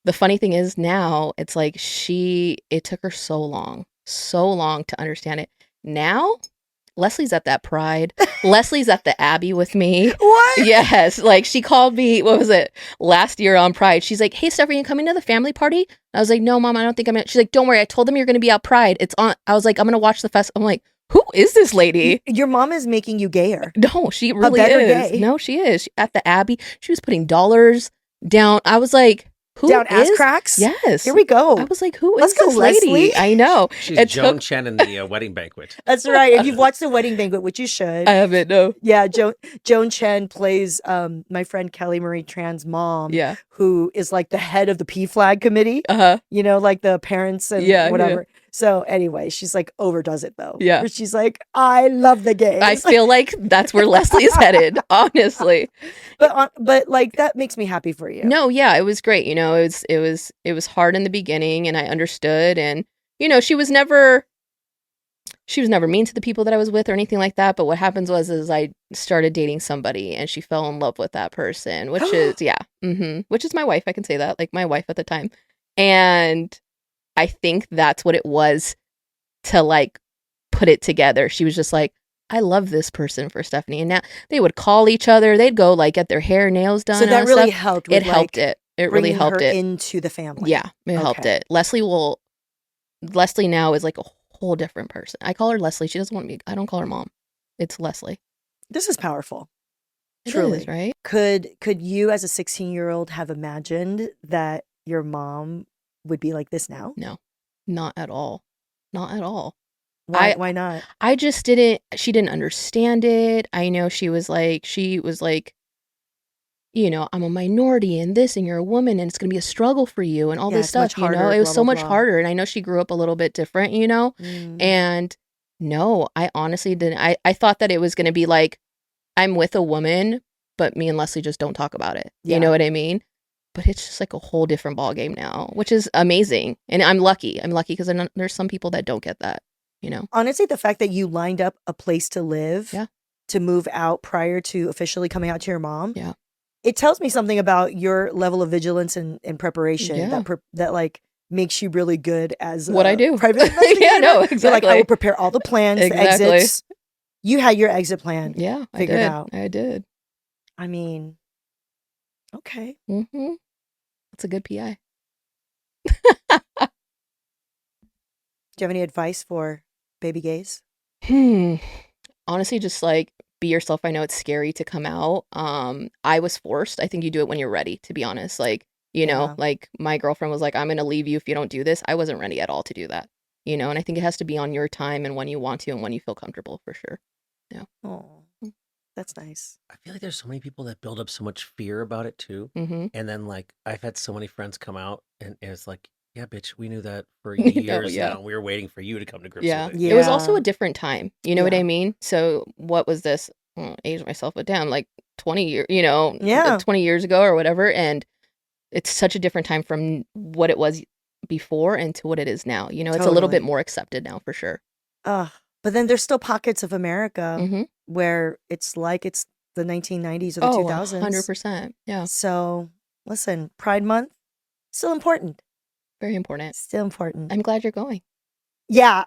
the funny thing is now it's like it took her so long to understand it. Now, Leslie's at that Pride. Leslie's at the Abbey with me. What? Yes. Like she called me, what was it, last year on Pride. She's like, hey, Steph, are you coming to the family party? I was like, no, Mom, I don't think I'm in. She's like, don't worry. I told them you're going to be out Pride. It's on. I was like, I'm going to watch the fest. I'm like, who is this lady? Your mom is making you gayer. No, she really better is. gay. No, she is. At the Abbey, she was putting dollars down. I was like, who Down is? ass cracks? Yes. Here we go. I was like, who Let's is go, this lady? Leslie. I know. She's It Joan took- Chen in the wedding banquet. That's right. If you've watched the wedding banquet, which you should. I haven't, no. Yeah, Joan Chen plays my friend Kelly Marie Tran's mom, Yeah. who is like the head of the P-Flag committee. Uh-huh. Like the parents and Yeah, whatever. So anyway, she's like overdoes it though. Yeah. Where she's like, I love the gays. I feel like that's where Leslie is headed, honestly. but like that makes me happy for you. No, yeah, it was great. It was hard in the beginning, and I understood, and she was never mean to the people that I was with or anything like that. But what happens is I started dating somebody, and she fell in love with that person, which is which is my wife. I can say that, like my wife at the time, and I think that's what it was to like put it together. She was just like, I love this person for Stephanie. And now they would call each other. They'd go like get their hair, nails done. So that and really stuff. helped. It helped it. It really bringing helped her it into the family. Yeah, it helped it. Leslie now is like a whole different person. I call her Leslie. She doesn't want me. I don't call her mom. It's Leslie. This is powerful. It Truly, is, right? Could you as a 16-year-old have imagined that your mom would be like this now? No, not at all. Not at all. Why not? I just didn't. She didn't understand it. I know she was like, I'm a minority in this, and you're a woman, and it's gonna be a struggle for you, and all Yeah, this it's stuff. much harder, It was blah, so blah, much blah. harder, and I know she grew up a little bit different, And no, I honestly didn't. I thought that it was gonna be like, I'm with a woman, but me and Leslie just don't talk about it. Yeah. You know what I mean? But it's just like a whole different ball game now, which is amazing, and I'm lucky. I'm lucky because there's some people that don't get that. Honestly, the fact that you lined up a place to live, Yeah. to move out prior to officially coming out to your mom, Yeah. it tells me something about your level of vigilance and preparation Yeah. that like makes you really good as What a I do. private investigator. Yeah, no, You're like, I exactly. will prepare all the plans, Exactly. the exits. You had your exit plan. Yeah, Figured I did. out. I did. I mean, okay. Mm-hmm. That's a good PI. Do you have any advice for baby gays? Honestly, just like be yourself. I know it's scary to come out. I was forced. I think you do it when you're ready, to be honest. Like, Yeah. like my girlfriend was like, I'm gonna leave you if you don't do this. I wasn't ready at all to do that. And I think it has to be on your time and when you want to and when you feel comfortable, for sure. Oh. That's nice. I feel like there's so many people that build up so much fear about it too. Mm-hmm. And then like I've had so many friends come out and it's like, yeah, bitch, we knew that for No, years yeah. now. We were waiting for you to come to grips Yeah. with it. It was also Yeah. a different time. You know what Yeah. I mean? So what was this? Age myself, but damn, like 20 years, Yeah. 20 years ago or whatever. And it's such a different time from what it was before and to what it is now. You know, it's a little bit Totally. more accepted now for sure. But then there's still pockets of America Mm-hmm. where it's like it's the 1990s or the Oh, 2000s. 100%. Yeah. So listen, Pride Month, still important. Very important. Still important. I'm glad you're going. Yeah.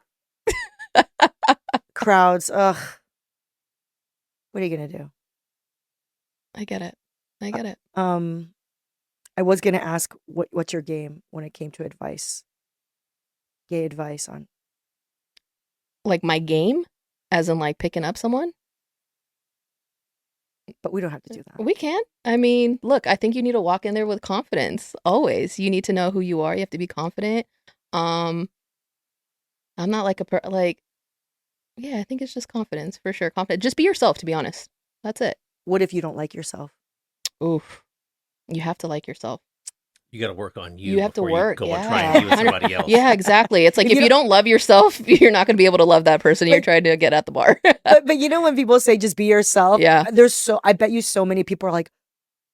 Crowds. Ugh. What are you gonna do? I get it. I get it. I was gonna ask what's your game when it came to advice. Gay advice on. Like my game, as in like picking up someone. But we don't have to do that. We can. I mean, look, I think you need to walk in there with confidence. Always. You need to know who you are. You have to be confident. I'm not like yeah, I think it's just confidence for sure. Confident. Just be yourself, to be honest. That's it. What if you don't like yourself? Oof. You have to like yourself. You got to work on you. You have to before work. You go Yeah. and try and be with somebody else. Yeah, exactly. It's like if you don't love yourself, you're not going to be able to love that person you're trying to get at the bar. but you know when people say just be yourself, Yeah. I bet you so many people are like,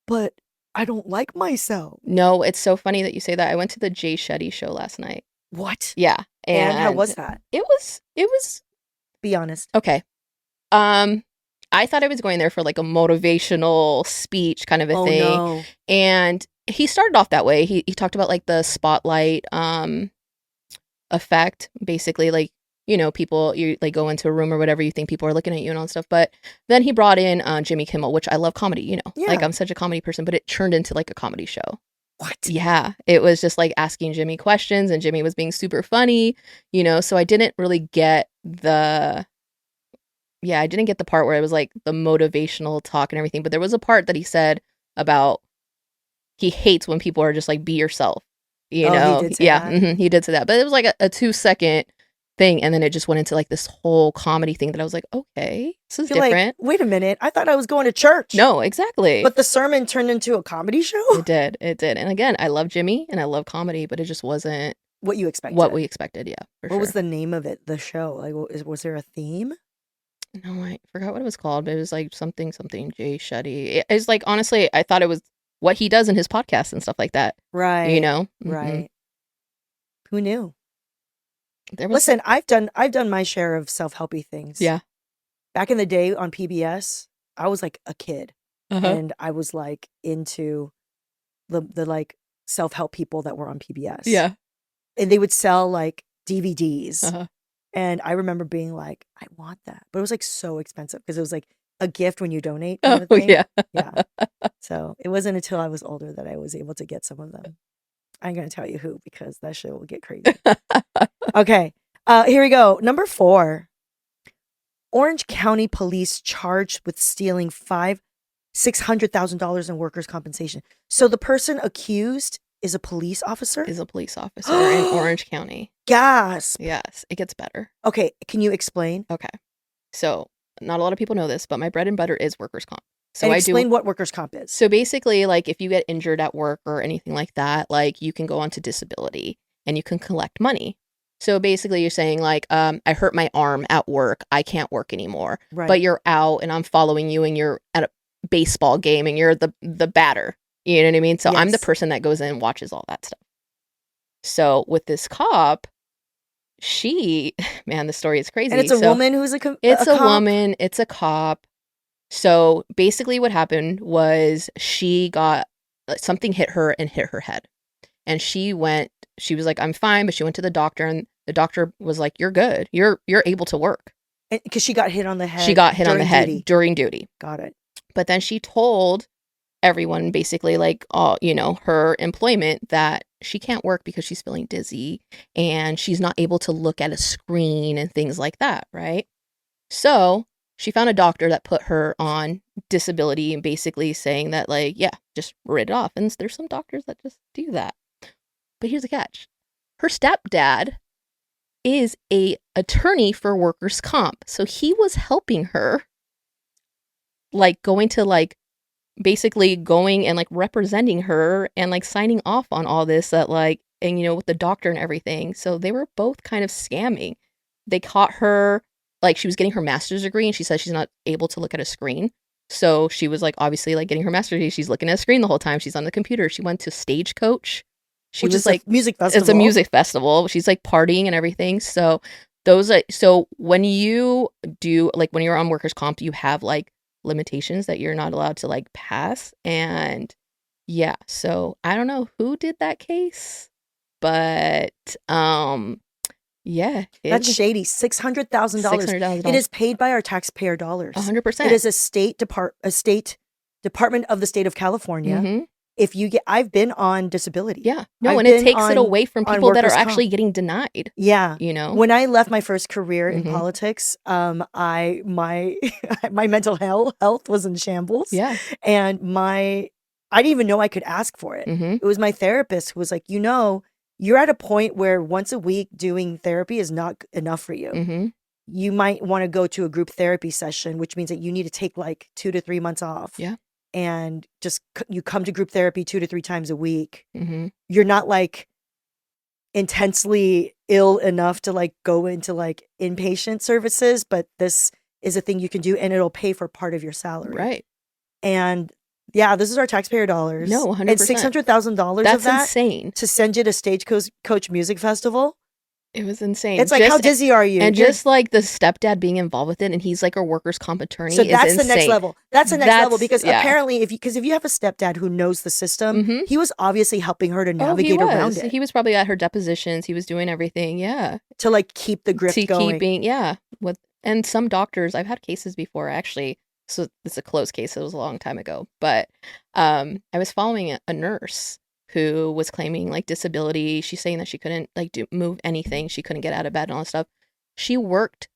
but I don't like myself. No, it's so funny that you say that. I went to the Jay Shetty show last night. What? Yeah. And how was that? It was Be honest. okay. I thought I was going there for like a motivational speech kind of a thing. No. And he started off that way. He talked about like the spotlight effect, basically, like, people, you like go into a room or whatever, you think people are looking at you and all that stuff. But then he brought in Jimmy Kimmel, which I love comedy, Yeah. like I'm such a comedy person, but it turned into like a comedy show. What? Yeah, it was just like asking Jimmy questions and Jimmy was being super funny, so I didn't really get I didn't get the part where it was like the motivational talk and everything, but there was a part that he said about he hates when people are just like, be yourself, He did say that? Mm-hmm, he did say that, but it was like a 2-second thing, and then it just went into like this whole comedy thing that I was like, okay, this is You're different. like, wait a minute, I thought I was going to church. No, exactly. But the sermon turned into a comedy show? It did. And again, I love Jimmy and I love comedy, but it just wasn't What you expected. what we expected. Yeah, for What sure. was the name of it, the show? Like, was there a theme? No, I forgot what it was called, but it was like something Jay Shetty. It's like, honestly, I thought it was what he does in his podcast and stuff like that. Right. Mhm. Right. Who knew? There was Listen, I've done my share of self-helpy things. Yeah. Back in the day on PBS, I was like a kid. Uh-huh. And I was like into the like self-help people that were on PBS. Yeah. And they would sell like DVDs. Uh-huh. And I remember being like, I want that. But it was like so expensive because it was like a gift when you donate. Kind of thing. Yeah. Yeah. So it wasn't until I was older that I was able to get some of them. I'm going to tell you who because that shit will get crazy. Okay. Here we go. Number 4. Orange County police charged with stealing $600,000 in workers' compensation. So the person accused is a police officer? Is a police officer in Orange County. Gasp. Yes, it gets better. Okay. Can you explain? Okay. So not a lot of people know this, but my bread and butter is workers' comp. So And I explain do. what workers' comp is. So basically, like if you get injured at work or anything like that, like you can go onto disability and you can collect money. So basically you're saying like, I hurt my arm at work. I can't work anymore. Right. But you're out and I'm following you and you're at a baseball game and you're the batter. You know what I mean? So I'm the Yes. person that goes in and watches all that stuff. So with this cop, man, the story is crazy. And it's a So woman who's it's a cop? woman. It's a cop. So basically what happened was she got something hit her and hit her head. And she was like, I'm fine. But she went to the doctor and the doctor was like, you're good. You're able to work. Because she got hit on the head. She got hit on the during head duty. during duty. Got it. But then she told everyone basically like, her employment that she can't work because she's feeling dizzy and she's not able to look at a screen and things like that. Right. So she found a doctor that put her on disability and basically saying that like, yeah, just write it off. And there's some doctors that just do that. But here's the catch. Her stepdad is a attorney for workers' comp. So he was helping her like going to like basically going and like representing her and like signing off on all this that like, and you know, with the doctor and everything. So they were both kind of scamming. They caught her, like she was getting her master's degree and she said she's not able to look at a screen. So she was like, obviously like getting her master's degree. She's looking at a screen the whole time. She's on the computer. She went to Stagecoach. She Which was is like, a music festival. it's a music festival. She's like partying and everything. So so when you do, like when you're on workers' comp, you have like limitations that you're not allowed to like pass. And yeah, so I don't know who did that case, but yeah, That's shady. $600,000. $600,000. It is paid by our taxpayer dollars. 100%. It is a state department of the state of California. Mhm. If you get, I've been on disability. Yeah, no, I've and it been takes it on- away from on people that are workers' comp. actually getting denied. Yeah. You know, When I left my first career in Mhm. politics, my my mental health was in shambles. yeah, And I didn't even know I could ask for it. hmm It was my therapist who was like, you're at a point where once a week doing therapy is not enough for you. hmm You might want to go to a group therapy session, which means that you need to take like 2 to 3 months off. Yeah. And just you come to group therapy 2 to 3 times a week. hmm You're not like intensely ill enough to like go into like inpatient services, but this is a thing you can do and it'll pay for part of your salary. right. And yeah, this is our taxpayer dollars. No, And 100%. $600,000 of That's that insane. to send you to Stagecoach Music Festival. It was insane. It's like, how dizzy are you? And You're- just like the stepdad being involved with it, and he's like a workers' comp attorney. so is that's the next insane. level. That's the next level because yeah. apparently, if you have a stepdad who knows the system, Mhm. he was obviously helping her to Oh, he navigate around was. it He was probably at her depositions. He was doing everything. Yeah. to like keep the grip going. Keeping, yeah. And some doctors, I've had cases before actually. So it's a closed case. It was a long time ago. But I was following a nurse who was claiming like disability. She's saying that she couldn't like move anything. She couldn't get out of bed and all that stuff. She worked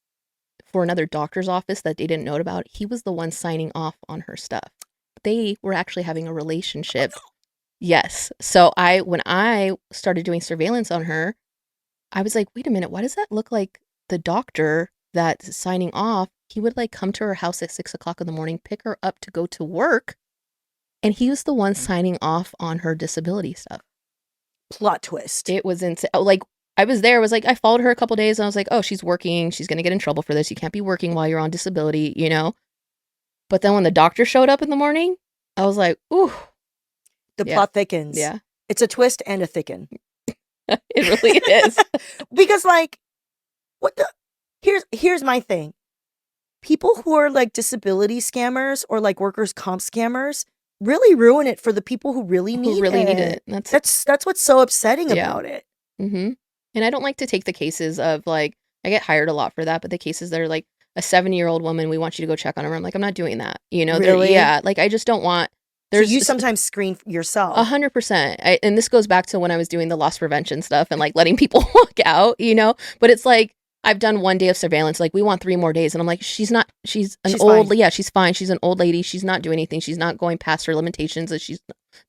for another doctor's office that they didn't know about. He was the one signing off on her stuff. They were actually having a relationship. Yes. So when I started doing surveillance on her, I was like, wait a minute, why does that look like the doctor that's signing off? He would like come to her house at 6 o'clock in the morning, pick her up to go to work. And he was the one signing off on her disability stuff. Plot twist. It was insane. Like, I was there. I was like, I followed her a couple days and I was like, oh, she's working. She's going to get in trouble for this. You can't be working while you're on disability, you know? But then when the doctor showed up in the morning, I was like, ooh. The Yeah. plot thickens. Yeah. It's a twist and a thicken. It really is. Because like, what the? Here's my thing. People who are like disability scammers or like workers' comp scammers really ruin it for the people who really need Who really it. need it. That's what's so upsetting Yeah. about it. Mm-hmm. And I don't like to take the cases of like, I get hired a lot for that, but the cases that are like a 70-year-old woman, we want you to go check on her. I'm like, I'm not doing that. You know, Really? yeah, like I just don't want. So you sometimes screen yourself. 100%. And this goes back to when I was doing the loss prevention stuff and like letting people walk out, you know, but it's like, I've done 1 day of surveillance. Like we want 3 more days. And I'm like, she's an She's old, fine. yeah, she's fine. She's an old lady. She's not doing anything. She's not going past her limitations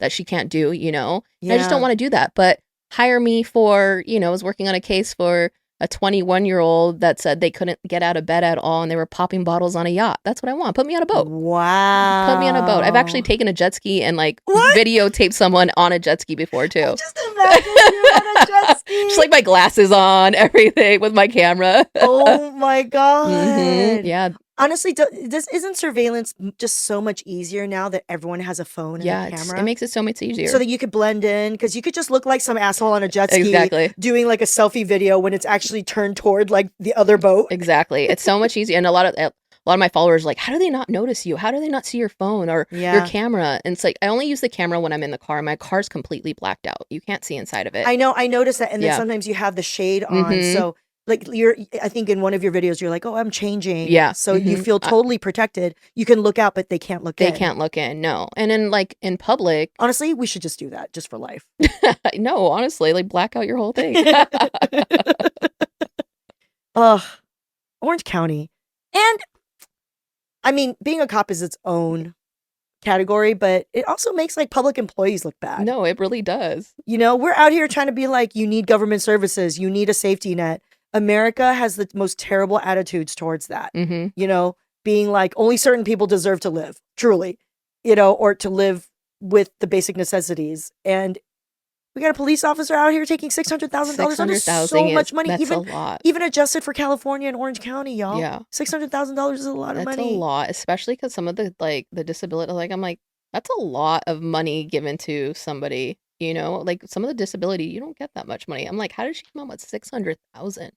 that she can't do, you know, and I just don't want to do that. But hire me for, you know, I was working on a case for a 21-year-old that said they couldn't get out of bed at all and they were popping bottles on a yacht. That's what I want. Put me on a boat. Wow. Put me on a boat. I've actually taken a jet ski and like What? videotaped someone on a jet ski before too. Just imagine you're on a jet ski. Just like my glasses on, everything with my camera. Oh my god. Yeah. Honestly, this isn't surveillance just so much easier now that everyone has a phone and Yeah. a camera? It makes it so much easier. So that you could blend in, because you could just look like some asshole on a jet ski Exactly. doing like a selfie video when it's actually turned toward like the other boat. Exactly. It's so much easier. And a lot of my followers are like, how do they not notice you? How do they not see your phone or your Yeah. camera? And it's like, I only use the camera when I'm in the car. My car's completely blacked out. You can't see inside of it. I know, I noticed that, and then Yeah. sometimes you have the shade on, Mhm. so like I think in one of your videos you're like, oh, I'm changing. Yeah. So you Mhm. feel totally protected. You can look out, but they can't look They in. can't look in. No. And then like in public, Honestly, we should just do that just for life. no, honestly, like black out your whole thing. Ugh, Orange County. And I mean, being a cop is its own category, but it also makes like public employees look bad. No, it really does. You know, we're out here trying to be like, you need government services, you need a safety net. America has the most terrible attitudes towards that. Mm-hmm. You know, being like, only certain people deserve to live, truly, or to live with the basic necessities. And we got a police officer out here taking $600,000. That is so much money. That's a lot. Even adjusted for California and Orange County, y'all. Yeah. $600,000 is a lot of money. That's a lot, especially because some of the disability, I'm like, that's a lot of money given to somebody, like some of the disability, you don't get that much money. I'm like, how did she come up with 600,000?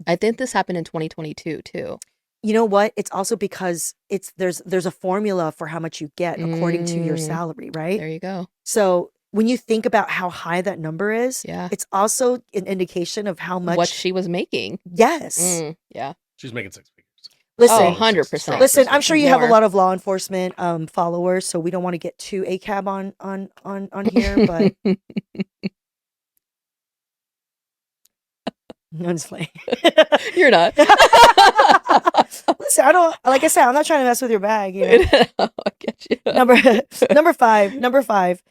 I think this happened in 2022 too. You know what? It's also because there's a formula for how much you get according to your salary, right? There you go. So when you think about how high that number is, it's also an indication of how much what she was making. Yes. Yeah. She's making 6 figures. Listen, 100%. Listen, I'm sure you have a lot of law enforcement followers, so we don't want to get too ACAB on here, but I'm just playing. You're not. Listen, like I said, I'm not trying to mess with your bag. I get you. Number five.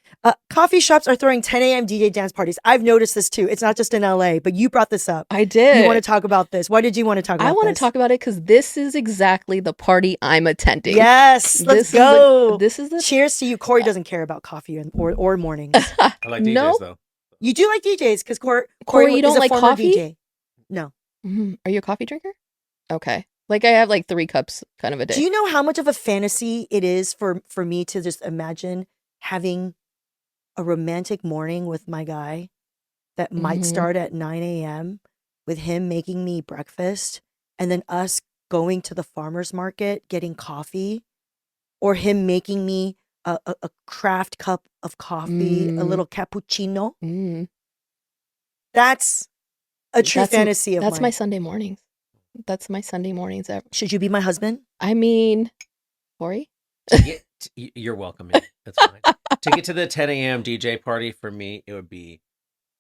Coffee shops are throwing 10 a.m. DJ dance parties. I've noticed this too. It's not just in LA, but you brought this up. I did. You want to talk about this? Why did you want to talk about this? I want to talk about it because this is exactly the party I'm attending. Yes, let's go. This is the cheers to you. Corey doesn't care about coffee or mornings. I like DJs though. You do like DJs because Corey, you don't like coffee? DJ. No. Mm-hmm. Are you a coffee drinker? Okay. I have 3 cups kind of a day. Do you know how much of a fantasy it is for me to just imagine having a romantic morning with my guy that might start at 9 a.m. with him making me breakfast and then us going to the farmer's market, getting coffee, or him making me a craft cup of coffee, a little cappuccino. That's a true fantasy of mine. That's my Sunday mornings. That's my Sunday mornings ever. Should you be my husband? I mean, Corey? You're welcome. That's fine. To get to the 10 a.m. DJ party, for me, it would be,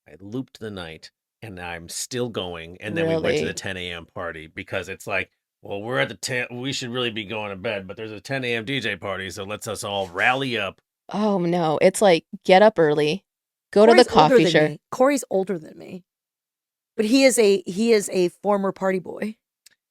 I looped the night, and I'm still going, and then we went to the 10 a.m. party, because it's like, well, we're at the 10, we should really be going to bed, but there's a 10 a.m. DJ party, so let's us all rally up. Oh, no. It's like, get up early, go to the coffee shop. Corey's older than me, but he is a former party boy.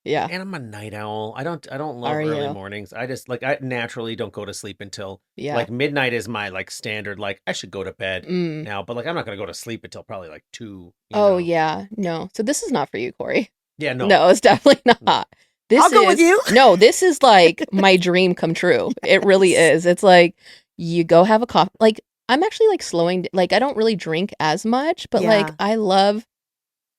Yeah. And I'm a night owl. I don't love early mornings. I just I naturally don't go to sleep until midnight is my standard. I should go to bed now, but I'm not going to go to sleep until probably 2. Yeah. No. So this is not for you, Corey. Yeah, no. No, it's definitely not. I'll go with you. No, this is my dream come true. It really is. It's you go have a coffee. I'm actually slowing I don't really drink as much, but I love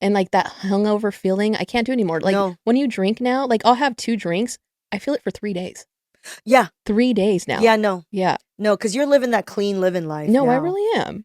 and that hungover feeling, I can't do anymore. When you drink now, I'll have 2 drinks. I feel it for 3 days. Yeah. 3 days now. Yeah, no. Yeah. No, because you're living that clean living life. No, now. I really am.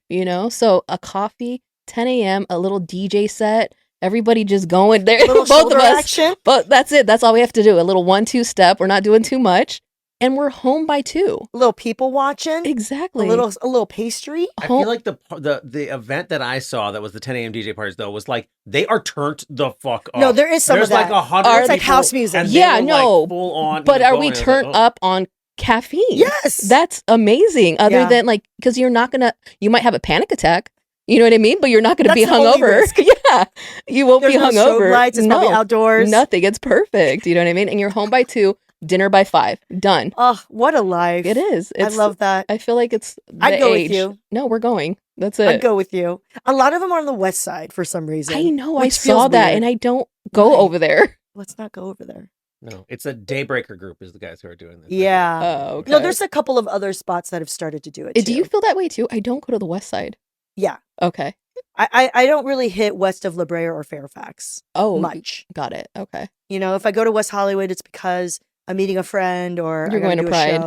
So a coffee, 10 a.m., a little DJ set, everybody just going there. Both of us. Action. But that's it. That's all we have to do. A little 1-2 step. We're not doing too much. And we're home by 2. A little people watching. Exactly. A little pastry. I feel like the event that I saw that was the 10 a.m. DJ parties though was they are turned the fuck up. No, there is some There's of that. 100 It's like house music. Yeah, no. Full on. But are we turned up on caffeine? Yes. That's amazing. Other than because you might have a panic attack. You know what I mean? But you're not going to be hungover. Yeah. You won't be hungover. Strobe lights. It's probably outdoors. Nothing. It's perfect. You know what I mean? And you're home by 2. Dinner by 5. Done. Oh, what a life. It is. I love that. I feel like it's I'd go with you. No, we're going. That's it. I'd go with you. A lot of them are on the west side for some reason. I know. I saw that weird. and I don't go over there. Let's not go over there. No, it's a Daybreaker group is the guys who are doing this. Yeah. Oh, okay. No, there's a couple of other spots that have started to do it too. Do you feel that way too? I don't go to the west side. Yeah. Okay. I don't really hit west of La Brea or Fairfax. Much. Got it. Okay. If I go to West Hollywood, it's because I'm meeting a friend or you're going to Pride,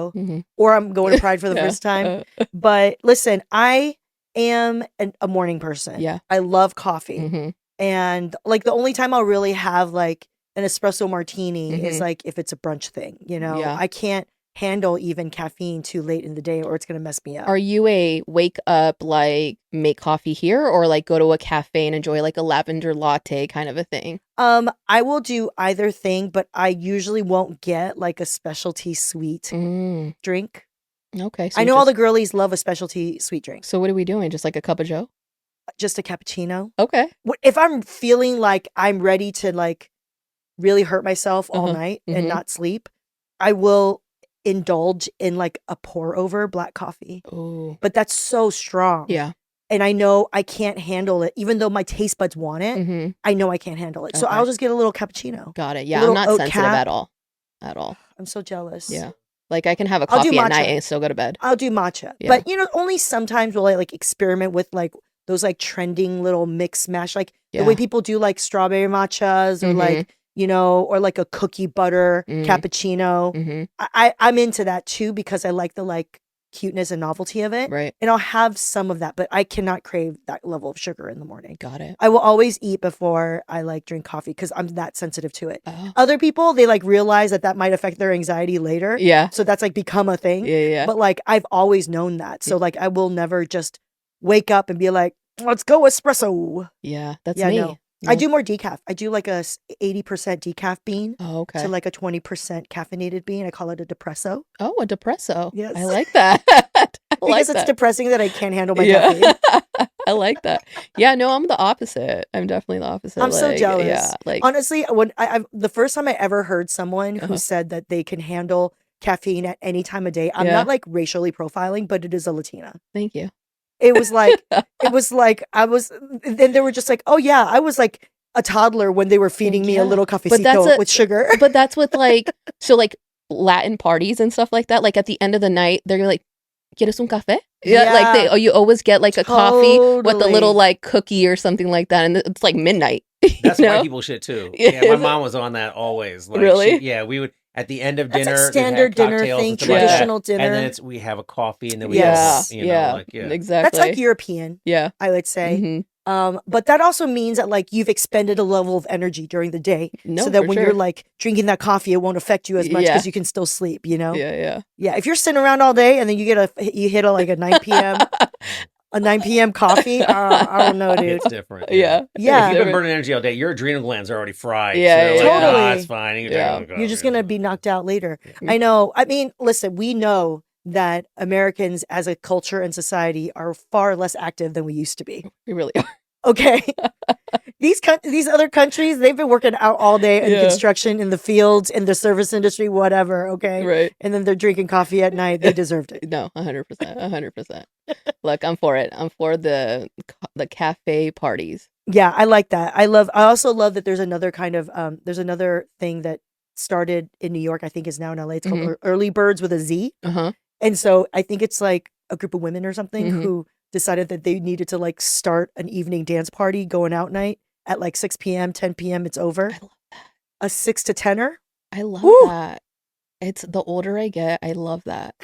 or I'm going to Pride for the first time. But listen, I am a morning person. Yeah. I love coffee. And the only time I'll really have an espresso martini is if it's a brunch thing, I can't handle even caffeine too late in the day or it's going to mess me up. Are you a wake up, make coffee here or go to a cafe and enjoy a lavender latte kind of a thing? I will do either thing, but I usually won't get a specialty sweet drink. Okay. So I know all the girlies love a specialty sweet drink. So what are we doing? Just a cup of joe? Just a cappuccino. Okay. If I'm feeling I'm ready to really hurt myself all night and not sleep, I will indulge in like a pour over black coffee, Oh, but that's so strong. yeah. And I know I can't handle it, even though my taste buds want it. Mm-hmm. I know I can't handle it. So Okay. I'll just get a little cappuccino. Got it. A Yeah, I'm little not oat sensitive cap. at all. At all. I'm so jealous. Yeah. Like I can have a I'll do coffee at night matcha. and still go to bed. I'll do matcha. Yeah. But, you know, only sometimes will I like experiment with like those like trending little mix mash, like the way Yeah. people do like strawberry matchas or Mhm. like, you know, or like a cookie butter Mm. cappuccino. Mm-hmm. I'm into that too because I like the like cuteness and novelty of it. Right. And I'll have some of that, but I cannot crave that level of sugar in the morning. Got it. I will always eat before I like drink coffee because I'm that sensitive to it. Oh. Other people, they like realize that might affect their anxiety later. Yeah. So that's like become a thing. Yeah. But like I've always known that. So like I will never just wake up and be like, let's go espresso. Yeah. That's Yeah, me. no. I do more decaf. I do like a 80% decaf bean Oh, okay. to like a 20% caffeinated bean. I call it a depresso. Oh, a depresso. Yes. I like that. I Because like it's that. depressing that I can't handle my Yeah. caffeine. I like that. Yeah, no, I'm the opposite. I'm definitely the opposite. I'm so Like, jealous. Yeah, like Honestly, when the first time I ever heard someone who Uh-huh. said that they can handle caffeine at any time of day, I'm Yeah. not like racially profiling, but it is a Latina. thank you. It was like then they were just like, oh yeah, I was like a toddler when they were feeding me a Yeah. little But that's cafecito with sugar. But that's with like so like Latin parties and stuff like that. Like at the end of the night, they're like, "¿Quieres un café?" Yeah, like you always get like a coffee with a little Totally. like cookie or something like that, and it's like midnight. you That's know? white people shit too. Yeah, Yeah, my is it? mom was on that always. Like, Really? we would at the end of That's dinner. like they'd have standard dinner cocktails thing, and stuff like that, traditional dinner. and then we have a coffee, and then we Yes. go, Yeah, exactly. That's like European, Yeah. I would say. Mhm. But that also means that like you've expended a level of energy during the day, No, so that for when sure. you're like drinking that coffee, it won't affect you as much Yeah. because you can still sleep. You know? Yeah. Yeah. If you're sitting around all day and then you hit like a 9 p.m. a 9 p.m. coffee, I don't know, dude. It's different. Yeah. Yeah. If you've been different. burning energy all day, your adrenal glands are already fried. Yeah, so they're yeah, like, yeah. "Ah, Totally. it's fine. You can Yeah. drink a You're just coffee." gonna be knocked out later. Yeah. I know. I mean, listen, we know that Americans as a culture and society are far less active than we used to be. We really are. Okay. These other countries, they've been working out all day in Yeah. construction, in the fields, in the service industry, whatever. Okay. Right. And then they're drinking coffee at night. They deserved it. No, 100%. 100%. Look, I'm for it. I'm for the cafe parties. Yeah, I like that. I also love that there's another kind of there's another thing that started in New York, I think is now in LA. It's called Early Birds with a Z. Uh-huh. And so I think it's like a group of women or something Mhm. who decided that they needed to like start an evening dance party, going out night at like 6 p.m., 10 p.m. It's over. I love that. A 6 to 10er. I love Woo! that. It's the older I get, I love that.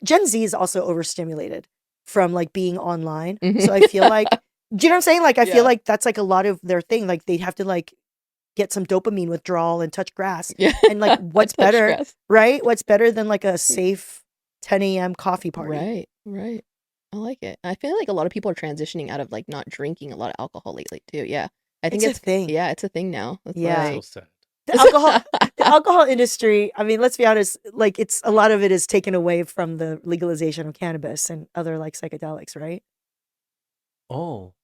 Gen Z is also overstimulated from like being online. Mhm. So I feel like, do you know what I'm saying? Like I Yeah. feel like that's like a lot of their thing. Like they'd have to like get some dopamine withdrawal and touch grass. Yeah. And like what's Touch better, grass. right? What's better than like a safe 10 a.m. coffee party? Right. I like it. I feel like a lot of people are transitioning out of like not drinking a lot of alcohol lately too. Yeah. I think It's a thing. Yeah, it's a thing now. It's Yeah. So like- sad. The alcohol industry, I mean, let's be honest, like it's a lot of it is taken away from the legalization of cannabis and other like psychedelics, right? Oh,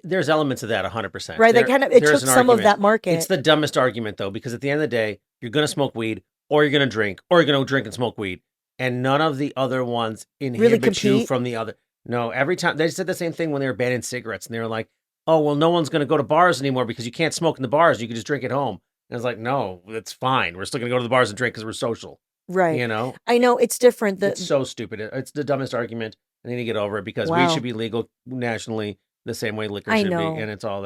there's elements of that 100%. Right. That kind of it took There's an some of argument. that market. It's the dumbest argument though, because at the end of the day, you're gonna smoke weed, or you're gonna drink, or you're gonna drink and smoke weed, and none of the other ones inhibit you compete? from the other. No, every time they said the same thing when they were banning cigarettes, and they were like, "Oh, well, no one's gonna go to bars anymore because you can't smoke in the bars. You can just drink at home." And it's like, no, it's fine. We're still gonna go to the bars and drink because we're social. Right. You know, I know it's different. it's so stupid. It's the dumbest argument. I need to get over it because Wow. weed should be legal nationally the same way liquor I should know. be, and it's all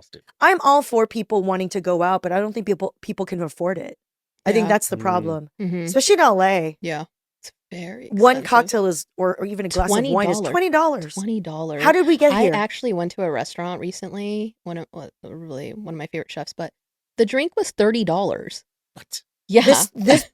stupid. I'm all for people wanting to go out, but I don't think people can afford it. I think Yeah. that's the problem, Mhm. especially in LA. Yeah. It's very One expensive. cocktail is, or even a glass of wine is $20. $20. How did we get I here? actually went to a restaurant recently, one of my favorite chefs, but the drink was $30. What? Yeah.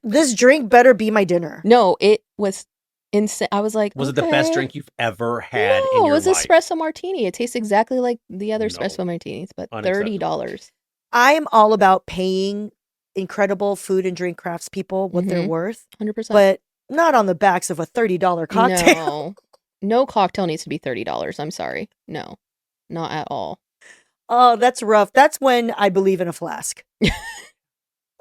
This drink better be my dinner. No, it was insane. I was like, Was it the best okay. drink you've ever had in No, your it was life? espresso martini. It tastes exactly like the other No. espresso martinis, but Unacceptable. $30. I am all about paying incredible food and drink craftspeople what they're Mhm. worth, 100%. but not on the backs of a $30 cocktail. No. No cocktail needs to be $30. I'm sorry. No, not at all. Oh, that's rough. That's when I believe in a flask.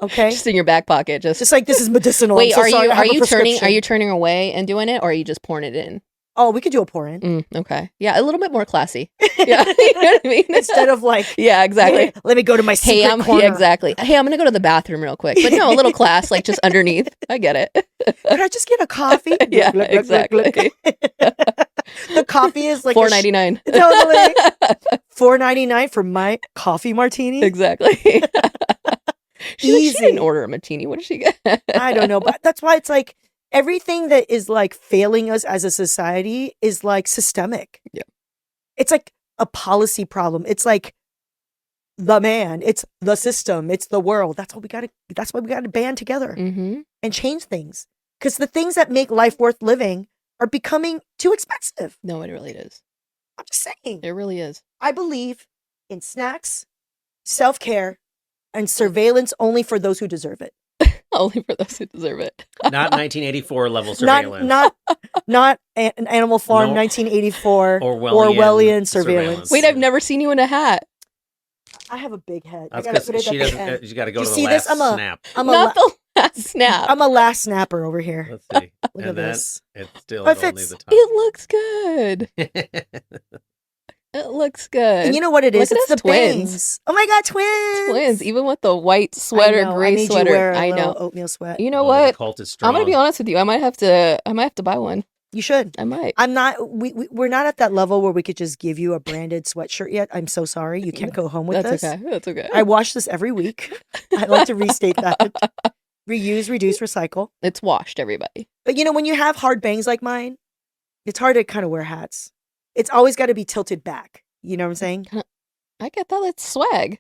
Okay, Just in your back pocket. just like this is medicinal. Wait, I'm so sorry, I have a are prescription. you turning away and doing it, or are you just pouring it in? Oh, we could do a pour in Okay. Yeah, a little bit more classy. Yeah. You know what I mean? instead of like, Yeah, exactly. "Hey, let me go to my secret corner. Yeah, exactly. Hey, I'm gonna go to the bathroom real quick. But no, a little class, like just underneath. I get it. Could I just get a coffee? Yeah, Glug, glug, glug, glug, glug. The coffee is like $4.99. Totally. $4.99 for my coffee martini. Exactly. She Easy. didn't order a martini. What did she get? I don't know, but that's why it's like everything that is like failing us as a society is like systemic. Yeah. It's like a policy problem. It's like the man. It's the system. It's the world. That's why we got to band together Mm-hmm. and change things. Because the things that make life worth living are becoming too expensive. No, it really is. I'm just saying. It really is. I believe in snacks, self-care, and surveillance only for those who deserve it. Only for those who deserve it. Not 1984 level surveillance. Not an Animal Farm No. 1984 Orwellian surveillance. Wait, I've never seen you in a hat. I have a big head. That's I gotta because put it she at the doesn't. end. You got to go You to the see last this? snap. Not the last snap. I'm a last snapper over here. Let's see. Look And at then this. it's still But if only it's- the top. It looks good. It looks good. And you know what it is? Look at It's us the twins. bangs. Oh my God, twins! Twins, even with the white sweater, I know. I gray made sweater. You wear a I little know. oatmeal sweat. You know Oh, what? The cult is strong. I'm gonna be honest with you. I might have to buy one. You should. I might. I'm not. We're not at that level where we could just give you a branded sweatshirt yet. I'm so sorry. You can't go home with That's this. okay. That's okay. I wash this every week. I like to restate that. Reuse, reduce, recycle. It's washed, everybody. But you know, when you have hard bangs like mine, it's hard to kind of wear hats. It's always got to be tilted back. You know what I'm saying? I get that. It's swag.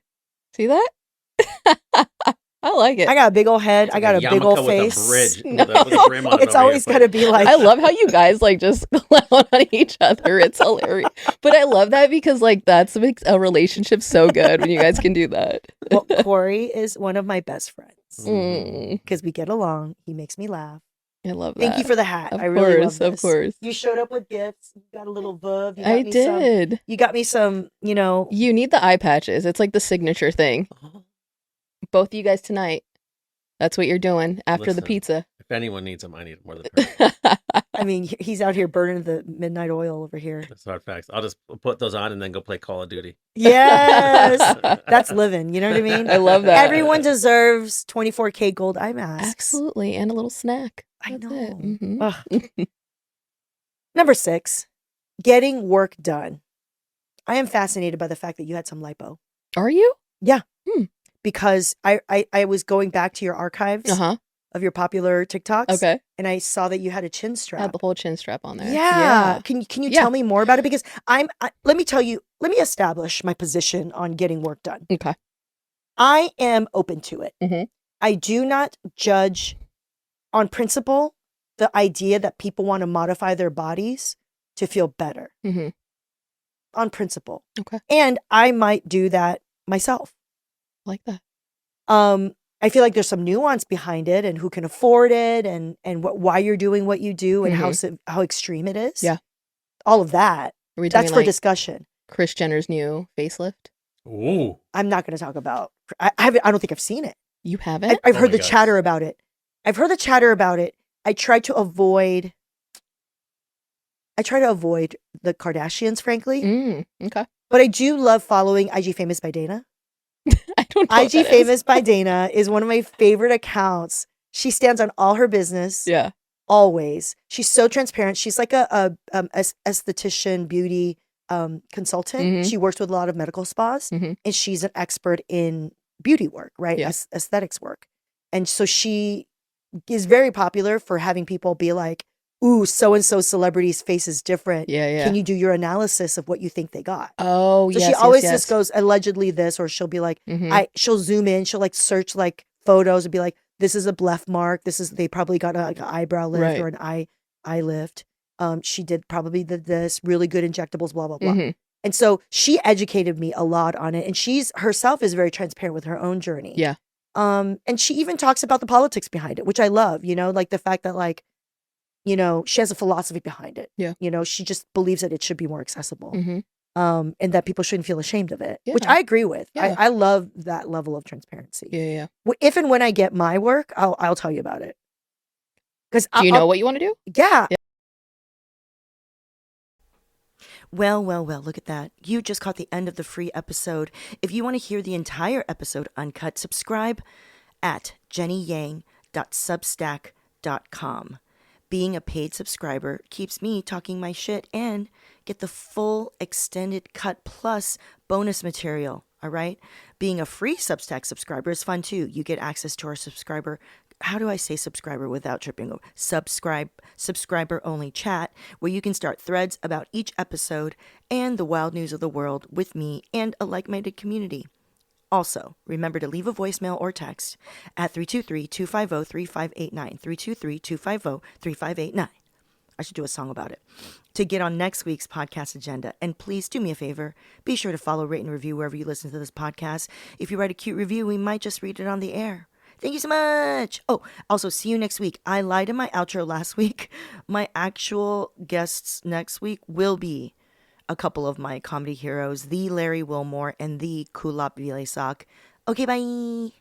See that? I like it. I got a big old head. It's I got a like big old yarmulke face. with a bridge. No. With a brim on it It's over always here. got to be like. I love how you guys like just clown on each other. It's hilarious. But I love that because like that's what makes a relationship so good when you guys can do that. Well, Corey is one of my best friends Mm, because we get along. He makes me laugh. I love that. Thank you for the hat. Of I really love course, this. of course. You showed up with gifts. You got a little verve. You got I me did. You got me some. You know. You need the eye patches. It's like the signature thing. Oh, Both of you guys tonight. That's what you're doing after the Listen. pizza. If anyone needs them, I need them more than her. I mean, he's out here burning the midnight oil over here. That's hard facts. I'll just put those on and then go play Call of Duty. Yes, that's living. You know what I mean? I love that. Everyone deserves 24K gold eye masks. Absolutely. And a little snack. I That's know. it. Mhm. Ugh. Number 6, getting work done. I am fascinated by the fact that you had some lipo Are you? because I was going back to your archives Uh-huh. of your popular TikToks. Okay. And I saw that you had a chin I had strap. the whole chin strap on there. Yeah. Can you Yeah. tell me more about it? Because let me establish my position on getting work done. Okay. I am open to it. Mhm. I do not judge on principle the idea that people want to modify their bodies to feel better Mm-hmm. on principle. Okay. And I might do that myself. Like that. I feel like there's some nuance behind it and who can afford it and why you're doing what you do and how extreme it is. Yeah. All of that. Are we That's talking for like discussion. Kris Jenner's new facelift? Ooh. I'm not going to talk about. I don't think I've seen it. You haven't? I've Oh heard my the gosh. chatter about it. I've heard the chatter about it. I try to avoid the Kardashians, frankly. Okay. But I do love following IG Famous by Dana. I don't know. what IG that is. Famous by Dana is one of my favorite accounts. She stands on all her business. Yeah. Always. She's so transparent. She's like a esthetician, beauty consultant. Mhm. She works with a lot of medical spas, Mhm. and she's an expert in beauty work, right? Yeah. Aesthetics work. And so she is very popular for having people be like, ooh, so-and-so celebrity's face is different. Yeah, yeah. Can you do your analysis of what you think they got? Oh, So yes, she yes, always yes. just goes allegedly this, or she'll be like, Mhm. she'll zoom in, she'll like search like photos and be like, this is a bleph mark. They probably got like an eyebrow lift Right. or an eye lift. She probably did this, really good injectables, blah, blah, blah. Mhm. And so she educated me a lot on it. And she's herself is very transparent with her own journey. Yeah. And she even talks about the politics behind it, which I love, like the fact that like, she has a philosophy behind it. Yeah. She just believes that it should be more accessible. Mhm. and that people shouldn't feel ashamed of it, which Yeah. I agree with. Yeah. I love that level of transparency. Yeah. If and when I get my work, I'll tell you about it. Because Do you know what you want to do? Yeah. Well, look at that. You just caught the end of the free episode. If you want to hear the entire episode uncut, subscribe at jennyyang.substack.com. Being a paid subscriber keeps me talking my shit and get the full extended cut plus bonus material. All right. Being a free Substack subscriber is fun too. You get access to our subscriber. How do I say subscriber without tripping over? Subscriber only chat where you can start threads about each episode and the wild news of the world with me and a like-minded community. Also, remember to leave a voicemail or text at 323-250-3589, 323-250-3589. I should do a song about it. To get on next week's podcast agenda. And please do me a favor. Be sure to follow, rate, and review wherever you listen to this podcast. If you write a cute review, we might just read it on the air. Thank you so much. Oh, also, see you next week. I lied in my outro last week. My actual guests next week will be a couple of my comedy heroes, the Larry Wilmore and the Kulap Vilaysack. Okay, bye.